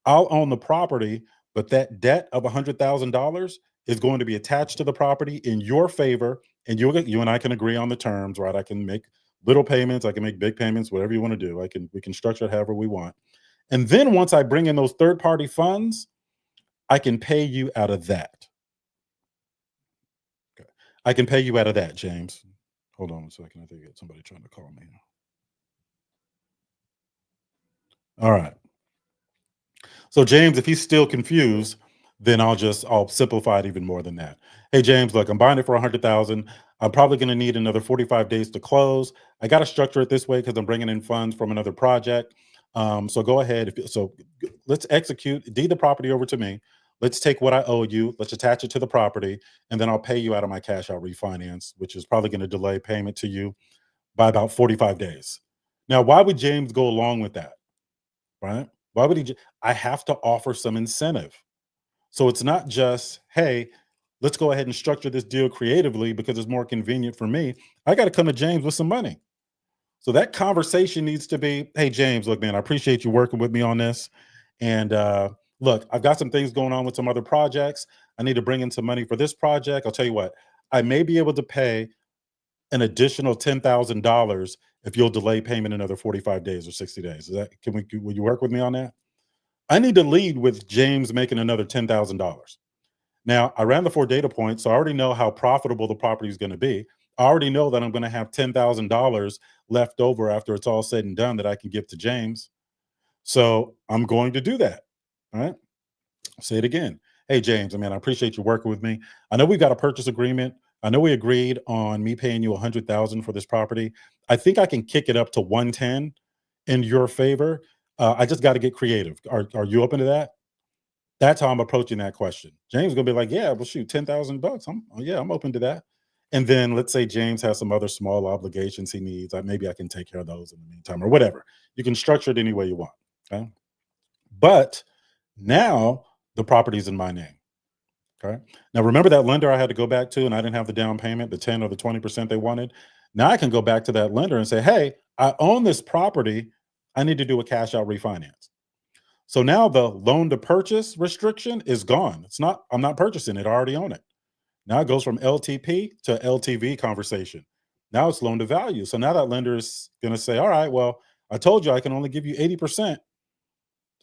I'll own the property, but that debt of $100,000 is going to be attached to the property in your favor. And you and I can agree on the terms, right? I can make little payments. I can make big payments, whatever you want to do. We can structure it however we want. And then once I bring in those third-party funds, I can pay you out of that. Okay. I can pay you out of that, James. Hold on a second. I think I got somebody trying to call me. All right. So James, if he's still confused, then I'll simplify it even more than that. Hey, James, look, I'm buying it for 100,000. I'm probably going to need another 45 days to close. I got to structure it this way because I'm bringing in funds from another project. So go ahead. So let's execute, deed the property over to me. Let's take what I owe you. Let's attach it to the property, and then I'll pay you out of my cash out refinance, which is probably going to delay payment to you by about 45 days. Now, why would James go along with that? Right? Why would he? I have to offer some incentive. So it's not just, hey, let's go ahead and structure this deal creatively because it's more convenient for me. I got to come to James with some money. So that conversation needs to be, hey, James, look, man, I appreciate you working with me on this. And look, I've got some things going on with some other projects. I need to bring in some money for this project. I'll tell you what, I may be able to pay an additional $10,000 if you'll delay payment another 45 days or 60 days. Will you work with me on that? I need to lead with James making another $10,000. Now, I ran the 4 data points, so I already know how profitable the property is going to be. I already know that I'm going to have $10,000 left over after it's all said and done that I can give to James. So I'm going to do that. All right. I'll say it again. Hey, James, I appreciate you working with me. I know we've got a purchase agreement. I know we agreed on me paying you $100,000 for this property. I think I can kick it up to 110 in your favor. I just got to get creative. Are you open to that? That's how I'm approaching that question. James is going to be like, yeah, well, shoot, $10,000. I'm open to that. And then let's say James has some other small obligations he needs. Maybe I can take care of those in the meantime or whatever. You can structure it any way you want. Okay. But now the property's in my name. Okay. Now remember that lender I had to go back to and I didn't have the down payment, the 10 or the 20% they wanted. Now I can go back to that lender and say, hey, I own this property. I need to do a cash out refinance. So now the loan to purchase restriction is gone. I'm not purchasing it. I already own it. Now it goes from LTP to LTV conversation. Now it's loan to value. So now that lender is going to say, all right, well, I told you I can only give you 80%.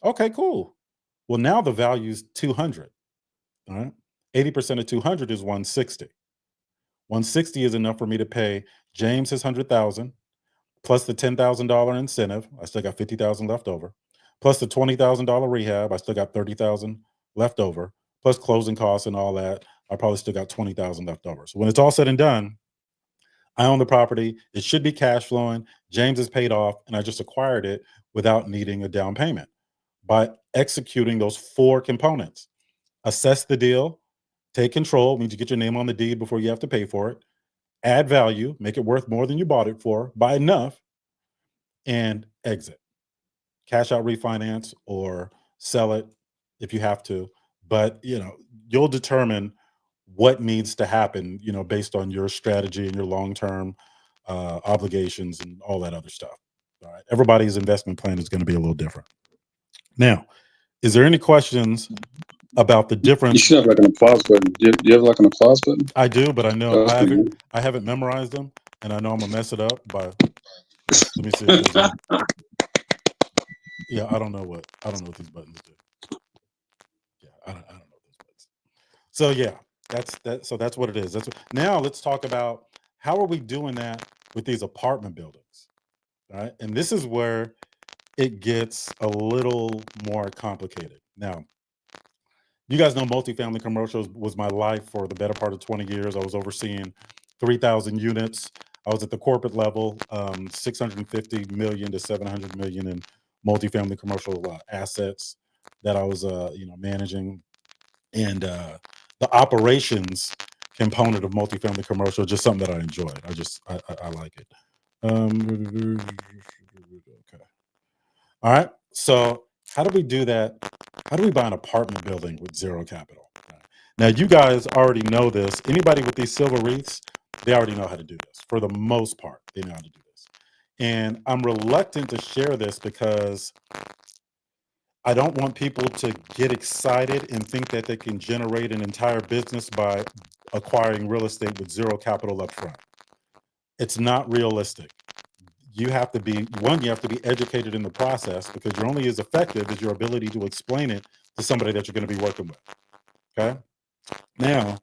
Okay, cool. Well, now the value is 200. All right. 80% of 200 is 160. 160 is enough for me to pay James his 100,000 plus the $10,000 incentive. I still got 50,000 left over. Plus the $20,000 rehab. I still got 30,000 left over. Plus closing costs and all that. I probably still got 20,000 left over. So when it's all said and done, I own the property. It should be cash flowing. James is paid off, and I just acquired it without needing a down payment by executing those 4 components. Assess the deal, take control, means you get your name on the deed before you have to pay for it. Add value, make it worth more than you bought it for by enough, and exit. Cash out refinance or sell it if you have to. But you'll determine what needs to happen, based on your strategy and your long-term obligations and all that other stuff. All right. Everybody's investment plan is going to be a little different. Now, is there any questions about the You difference? should have like an applause button. Do you have like an applause button? I do, but I know That's pretty good. I haven't memorized them, and I know I'm gonna mess it up. But let me see if there's any. Yeah, I don't know what these buttons do. Yeah, I don't know those buttons. So yeah, that's what it is. Now let's talk about how are we doing that with these apartment buildings, all right? And this is where it gets a little more complicated. Now, you guys know multifamily commercials was my life for the better part of 20 years. I was overseeing 3,000 units. I was at the corporate level, 650 million to 700 million in multifamily commercial assets that I was, managing. And the operations component of multifamily commercial, just something that I enjoyed. I like it. Okay. All right. So how do we do that? How do we buy an apartment building with zero capital? Now, you guys already know this. Anybody with these silver wreaths, they already know how to do this. For the most part, they know how to do this. And I'm reluctant to share this because I don't want people to get excited and think that they can generate an entire business by acquiring real estate with zero capital up front. It's not realistic. You have to be educated in the process because you're only as effective as your ability to explain it to somebody that you're going to be working with. Okay. Now,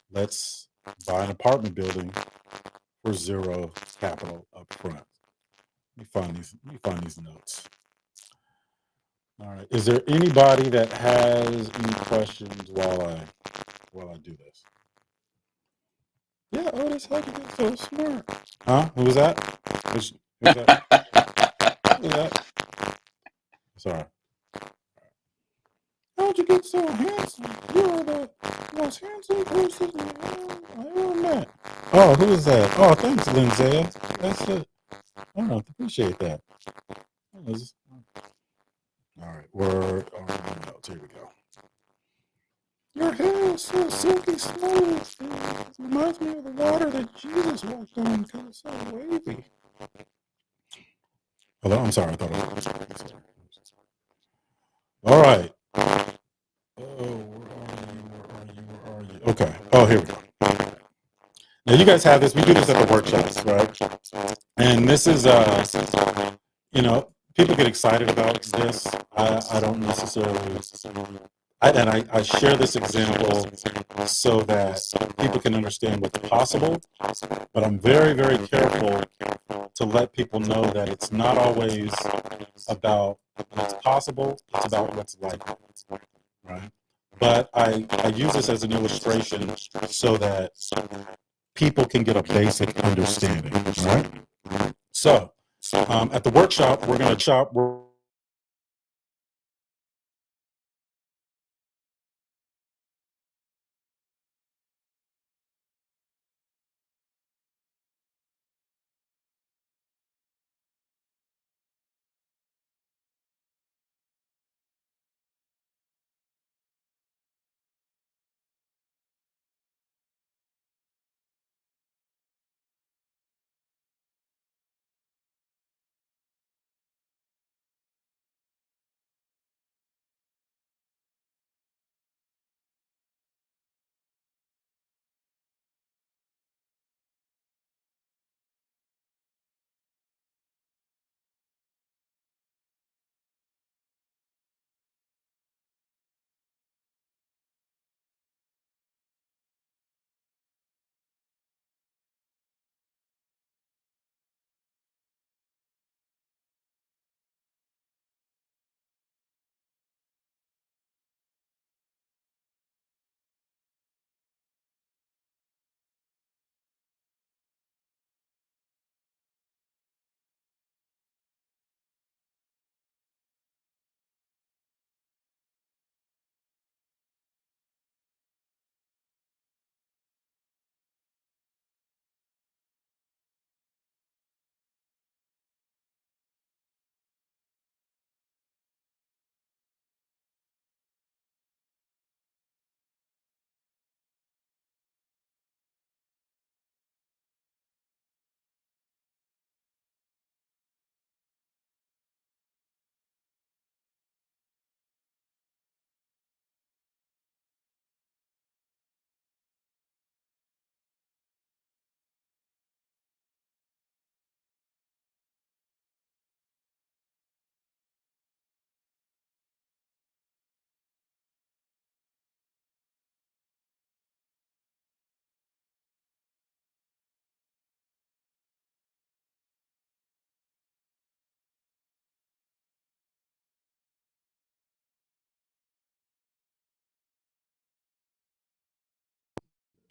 let's buy an apartment building for zero capital up front. Let me find these notes. All right. Is there anybody that has any questions while I do this? Yeah, Otis, how'd you get so smart? Huh? Who was that? Who's that? Who was that? Sorry. How'd you get so handsome? You are the most handsome person I ever met. Oh, who is that? Oh, thanks, Lindsay. That's it. Oh, appreciate that. All right, word on the notes. Here we go. Your hair is so silky smooth. It reminds me of the water that Jesus walked on because it's so wavy. Hello, I'm sorry. I thought I was sorry. All right. Oh, where are you? Okay. Oh, here we go. Now you guys have this. We do this at the workshops, right? And this is, people get excited about this. I don't necessarily. I share this example so that people can understand what's possible. But I'm very, very careful to let people know that it's not always about what's possible. It's about what's likely, right? But I use this as an illustration so that people can get a basic understanding, right? So at the workshop, we're going to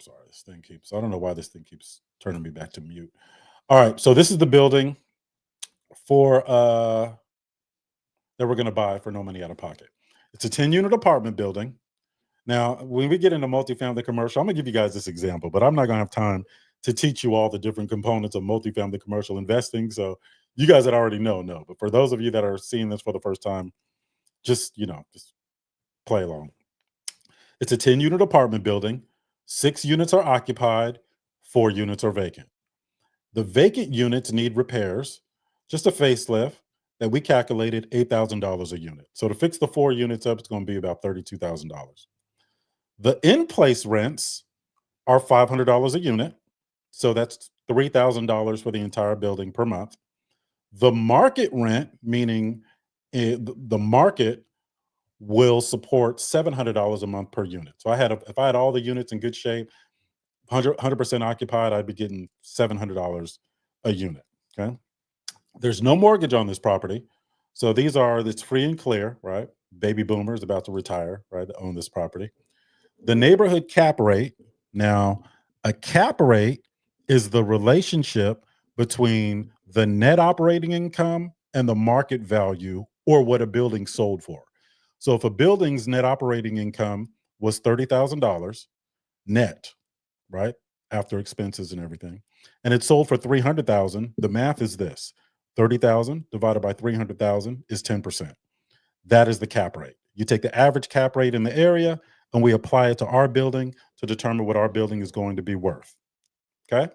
Sorry, this thing keeps, I don't know why this thing keeps turning me back to mute. All right, so this is the building for that we're going to buy for no money out of pocket. It's a 10-unit apartment building. Now, when we get into multifamily commercial, I'm going to give you guys this example, but I'm not going to have time to teach you all the different components of multifamily commercial investing. So you guys that already know. But for those of you that are seeing this for the first time, just play along. It's a 10-unit apartment building. 6 units are occupied, 4 units are vacant. The vacant units need repairs, just a facelift that we calculated $8,000 a unit. So to fix the 4 units up, it's going to be about $32,000. The in-place rents are $500 a unit. So that's $3,000 for the entire building per month. The market rent, meaning the market will support $700 a month per unit. So if I had all the units in good shape, 100% occupied, I'd be getting $700 a unit. Okay. There's no mortgage on this property. So it's free and clear, right? Baby boomers about to retire, right? That own this property. The neighborhood cap rate. Now, a cap rate is the relationship between the net operating income and the market value, or what a building sold for. So if a building's net operating income was $30,000 net, right, after expenses and everything, and it sold for $300,000, the math is this: 30,000 divided by 300,000 is 10%. That is the cap rate. You take the average cap rate in the area and we apply it to our building to determine what our building is going to be worth. Okay.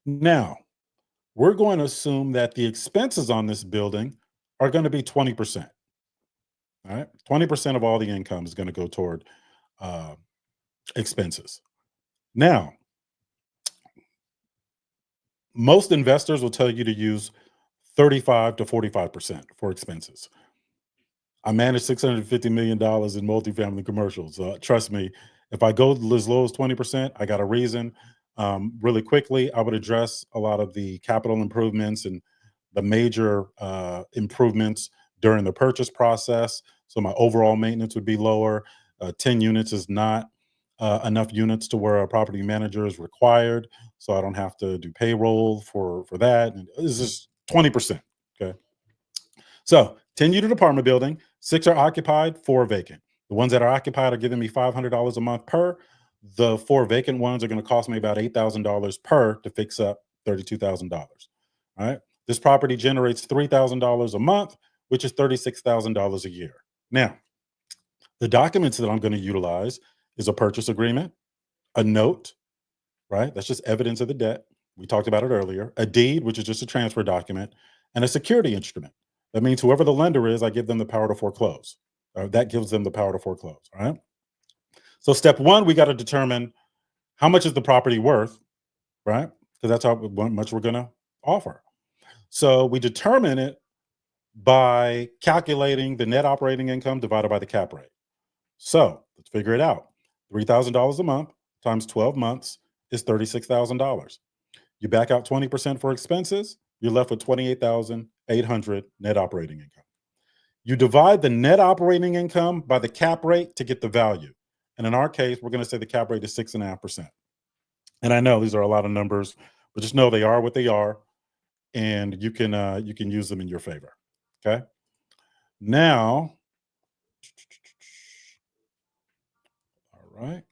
Now, we're going to assume that the expenses on this building are going to be 20%. All right. 20% of all the income is going to go toward expenses. Now, most investors will tell you to use 35 to 45% for expenses. I manage $650 million in multifamily commercials. Trust me, if I go as low as 20%, I got a reason. Really quickly, I would address a lot of the capital improvements and the major improvements during the purchase process. So my overall maintenance would be lower. 10 units is not enough units to where a property manager is required. So I don't have to do payroll for that. And it's just 20%. Okay. So 10-unit apartment building, 6 are occupied, 4 vacant. The ones that are occupied are giving me $500 a month per. The 4 vacant ones are going to cost me about $8,000 per to fix up $32,000. All right. This property generates $3,000 a month, which is $36,000 a year. Now, the documents that I'm going to utilize is a purchase agreement, a note, right? That's just evidence of the debt. We talked about it earlier. A deed, which is just a transfer document, and a security instrument. That means whoever the lender is, I give them the power to foreclose. That gives them the power to foreclose, all right? So step 1, we got to determine how much is the property worth, right? Because that's how much we're going to offer. So we determine it by calculating the net operating income divided by the cap rate. So let's figure it out. $3,000 a month times 12 months is $36,000. You back out 20% for expenses, you're left with $28,800 net operating income. You divide the net operating income by the cap rate to get the value. And in our case, we're going to say the cap rate is 6.5%. And I know these are a lot of numbers, but just know they are what they are, and you can use them in your favor. Okay. Now, all right.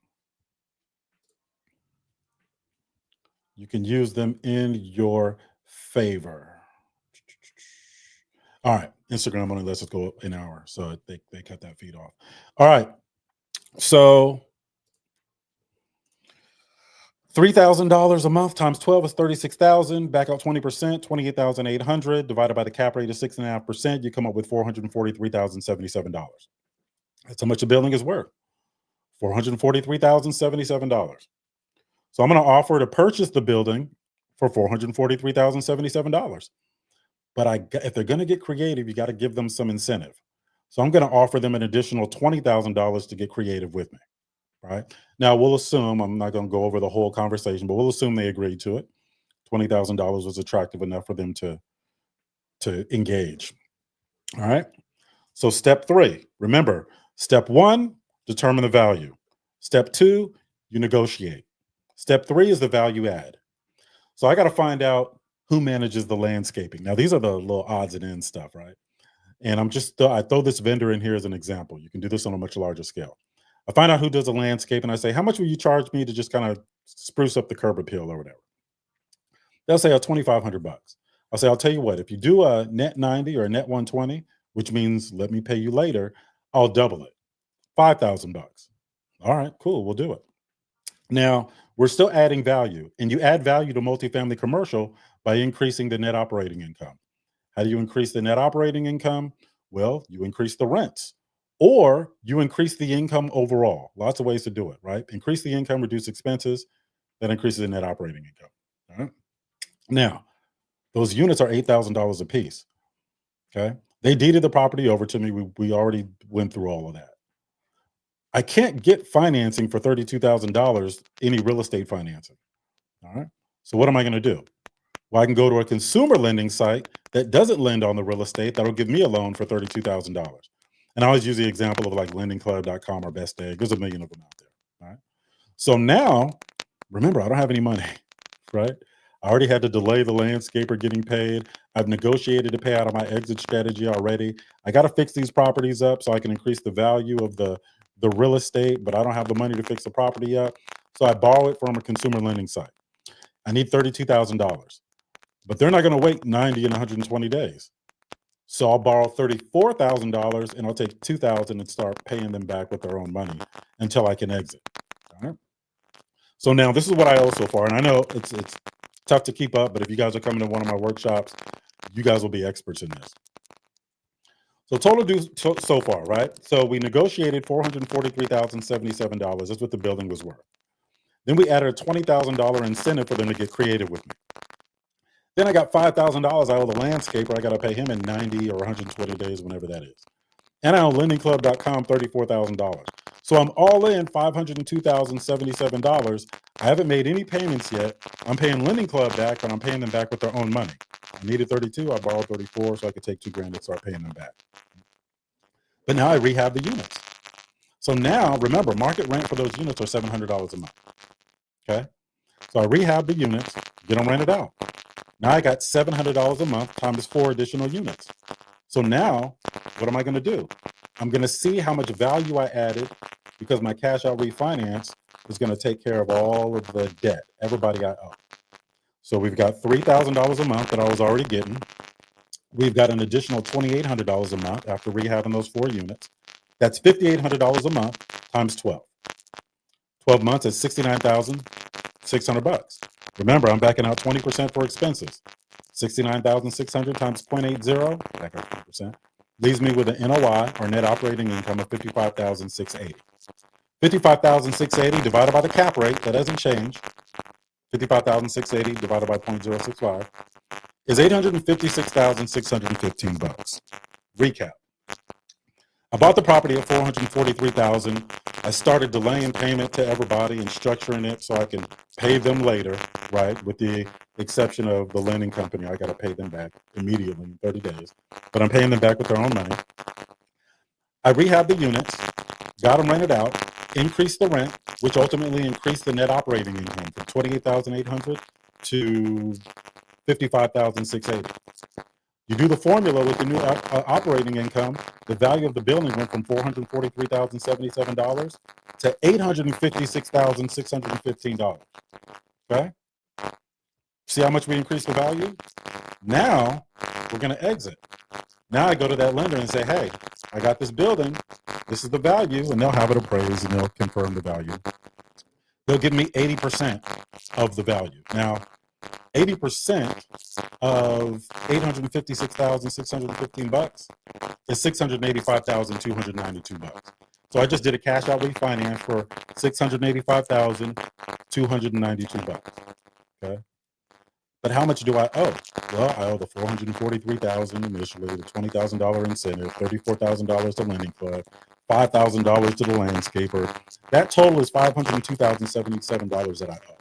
You can use them in your favor. All right. Instagram only lets us go an hour, so they cut that feed off. All right. So $3,000 a month times 12 is $36,000. Back out 20%, $28,800 divided by the cap rate of 6.5%. You come up with $443,077. That's how much a building is worth. $443,077. So I'm going to offer to purchase the building for $443,077. But if they're going to get creative, you got to give them some incentive. So I'm going to offer them an additional $20,000 to get creative with me. Right now, we'll assume, I'm not going to go over the whole conversation, but we'll assume they agreed to it. $20,000 was attractive enough for them to engage. All right. So step 3, remember, step 1, determine the value. Step 2, you negotiate. Step 3 is the value add. So I got to find out who manages the landscaping. Now, these are the little odds and ends stuff, right? And I throw this vendor in here as an example. You can do this on a much larger scale. I find out who does the landscape and I say, how much will you charge me to just kind of spruce up the curb appeal or whatever? They'll say, $2,500. I'll say, I'll tell you what, if you do a net 90 or a net 120, which means let me pay you later, I'll double it, $5,000. All right, cool, we'll do it. Now, we're still adding value, and you add value to multifamily commercial by increasing the net operating income. How do you increase the net operating income? Well, you increase the rents, or you increase the income overall. Lots of ways to do it, right? Increase the income, reduce expenses, that increases the net operating income. All right. Now, those units are $8,000 a piece. Okay. They deeded the property over to me. We already went through all of that. I can't get financing for $32,000, any real estate financing. All right. So what am I going to do? Well, I can go to a consumer lending site that doesn't lend on the real estate that'll give me a loan for $32,000. And I always use the example of like lendingclub.com or Best Egg. There's a million of them out there. All right. So now, remember, I don't have any money, right? I already had to delay the landscaper getting paid. I've negotiated to pay out of my exit strategy already. I got to fix these properties up so I can increase the value of the real estate, but I don't have the money to fix the property up. So I borrow it from a consumer lending site. I need $32,000, but they're not going to wait 90 and 120 days. So I'll borrow $34,000 and I'll take $2,000 and start paying them back with their own money until I can exit. All right. So now this is what I owe so far. And I know it's tough to keep up, but if you guys are coming to one of my workshops, you guys will be experts in this. So total due so far, right? So we negotiated $443,077. That's what the building was worth. Then we added a $20,000 incentive for them to get creative with me. Then I got $5,000 I owe the landscaper. I got to pay him in 90 or 120 days, whenever that is. And I owe lendingclub.com $34,000. So I'm all in $502,077. I haven't made any payments yet. I'm paying Lending Club back, but I'm paying them back with their own money. I needed 32. I borrowed 34 so I could take $2,000 and start paying them back. But now I rehab the units. So now, remember, market rent for those units are $700 a month. Okay. So I rehab the units, get them rented out. Now I got $700 a month times 4 additional units. So now what am I going to do? I'm going to see how much value I added because my cash out refinance is going to take care of all of the debt, everybody I owe. So we've got $3,000 a month that I was already getting. We've got an additional $2,800 a month after rehabbing those 4 units. That's $5,800 a month times 12. 12 months is $69,600. Remember, I'm backing out 20% for expenses. 69,600 times 0.80, back out 20%, leaves me with an NOI or net operating income of 55,680. 55,680 divided by the cap rate, that doesn't change. 55,680 divided by 0.065 is $856,615. Recap. I bought the property at $443,000. I started delaying payment to everybody and structuring it so I can pay them later, right? With the exception of the lending company. I got to pay them back immediately in 30 days, but I'm paying them back with their own money. I rehabbed the units, got them rented out, increased the rent, which ultimately increased the net operating income from $28,800 to $55,680. You do the formula with the new operating income, the value of the building went from $443,077 to $856,615. Okay? See how much we increased the value? Now we're going to exit. Now I go to that lender and say, hey, I got this building. This is the value, and they'll have it appraised and they'll confirm the value. They'll give me 80% of the value. Now, 80% of $856,615 is $685,292. So I just did a cash out refinance for $685,292. Okay. But how much do I owe? Well, I owe the $443,000 initially, the $20,000 incentive, $34,000 to Lending Club, $5,000 to the landscaper. That total is $502,077 that I owe.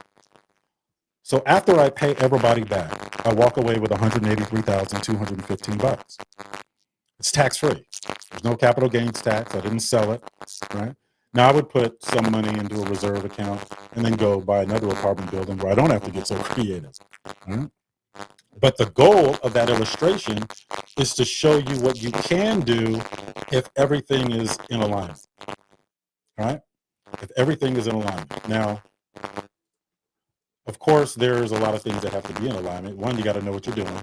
So after I pay everybody back, I walk away with $183,215. It's tax free. There's no capital gains tax. I didn't sell it, right? Now I would put some money into a reserve account and then go buy another apartment building where I don't have to get so creative. All right? But the goal of that illustration is to show you what you can do if everything is in alignment. All right? If everything is in alignment. Now, of course, there's a lot of things that have to be in alignment. One, you got to know what you're doing.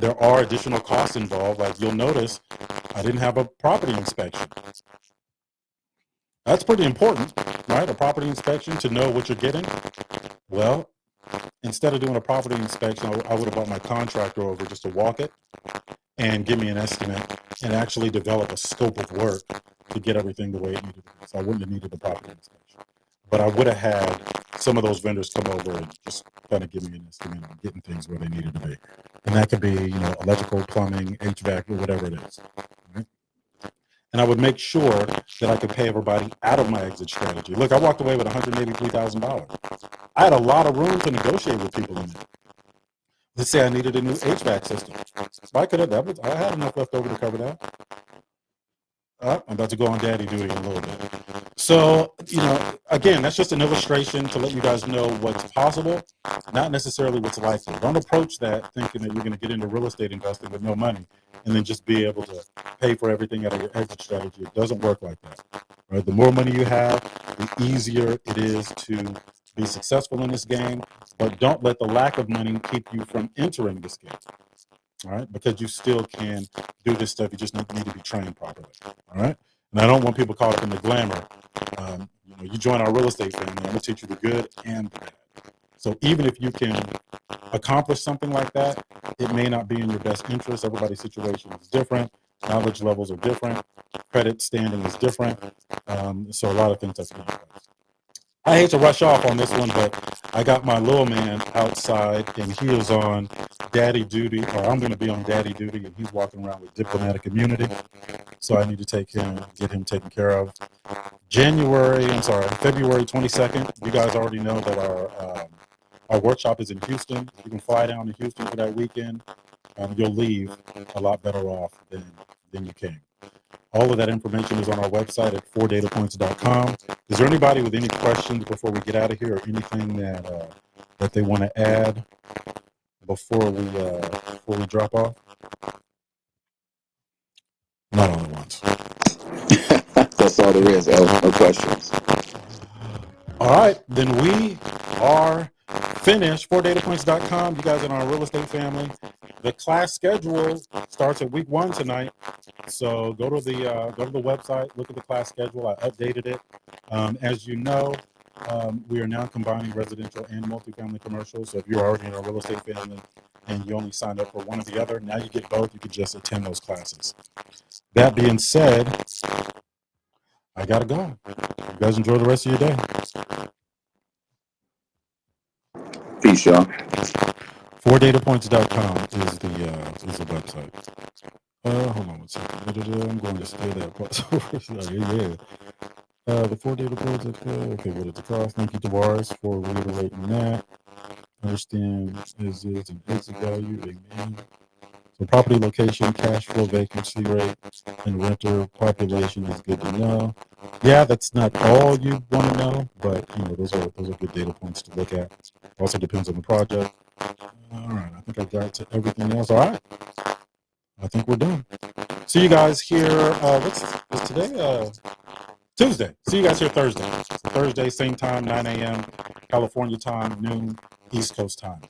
There are additional costs involved. Like you'll notice, I didn't have a property inspection. That's pretty important, right? A property inspection to know what you're getting. Well, instead of doing a property inspection, I would have brought my contractor over just to walk it and give me an estimate and actually develop a scope of work to get everything the way it needed to be. So I wouldn't have needed a property inspection. But I would have had some of those vendors come over and just kind of give me an estimate on getting things where they needed to be. And that could be, electrical, plumbing, HVAC, or whatever it is. Right? And I would make sure that I could pay everybody out of my exit strategy. Look, I walked away with $183,000. I had a lot of room to negotiate with people in there. Let's say I needed a new HVAC system. So I could have, I had enough left over to cover that. I'm about to go on daddy duty in a little bit. So, again, that's just an illustration to let you guys know what's possible, not necessarily what's likely. Don't approach that thinking that you're going to get into real estate investing with no money and then just be able to pay for everything out of your exit strategy. It doesn't work like that. Right? The more money you have, the easier it is to be successful in this game, but don't let the lack of money keep you from entering this game. All right, because you still can do this stuff. You just need to be trained properly. All right, and I don't want people caught up in the glamour. You join our real estate family. I'm gonna teach you the good and the bad. So even if you can accomplish something like that, it may not be in your best interest. Everybody's situation is different. Knowledge levels are different. Credit standing is different. So a lot of things that's going to I hate to rush off on this one, but I got my little man outside and he is on daddy duty, or I'm going to be on daddy duty, and he's walking around with diplomatic immunity. So I need to get him taken care of. February 22nd. You guys already know that our workshop is in Houston. You can fly down to Houston for that weekend. You'll leave a lot better off than you came. All of that information is on our website at 4datapoints.com. Is there anybody with any questions before we get out of here, or anything that they want to add before we drop off? Not all at once. That's all there is. No questions. All right, then we are finished. 4datapoints.com. You guys are in our real estate family. The class schedule starts at week 1 tonight. So go to the website, look at the class schedule. I updated it. As you know, we are now combining residential and multifamily commercials. So if you're already in a real estate family and you only signed up for one or the other, now you get both. You can just attend those classes. That being said, I gotta go. You guys enjoy the rest of your day. Peace, y'all. 4datapoints.com is the website. Hold on one second. I'm going to steal that part. The 4 data points. Okay, what is the cost? Thank you, Tavares, for reiterating that. Understand is it an exit value? Amen. So property location, cash flow, vacancy rate, and renter population is good to know. Yeah, that's not all you want to know, but those are good data points to look at. Also depends on the project. All right, I think I got to everything else. All right, I think we're done. See you guys here. What's today? Tuesday. See you guys here Thursday. So Thursday, same time, 9 a.m. California time, noon, East Coast time.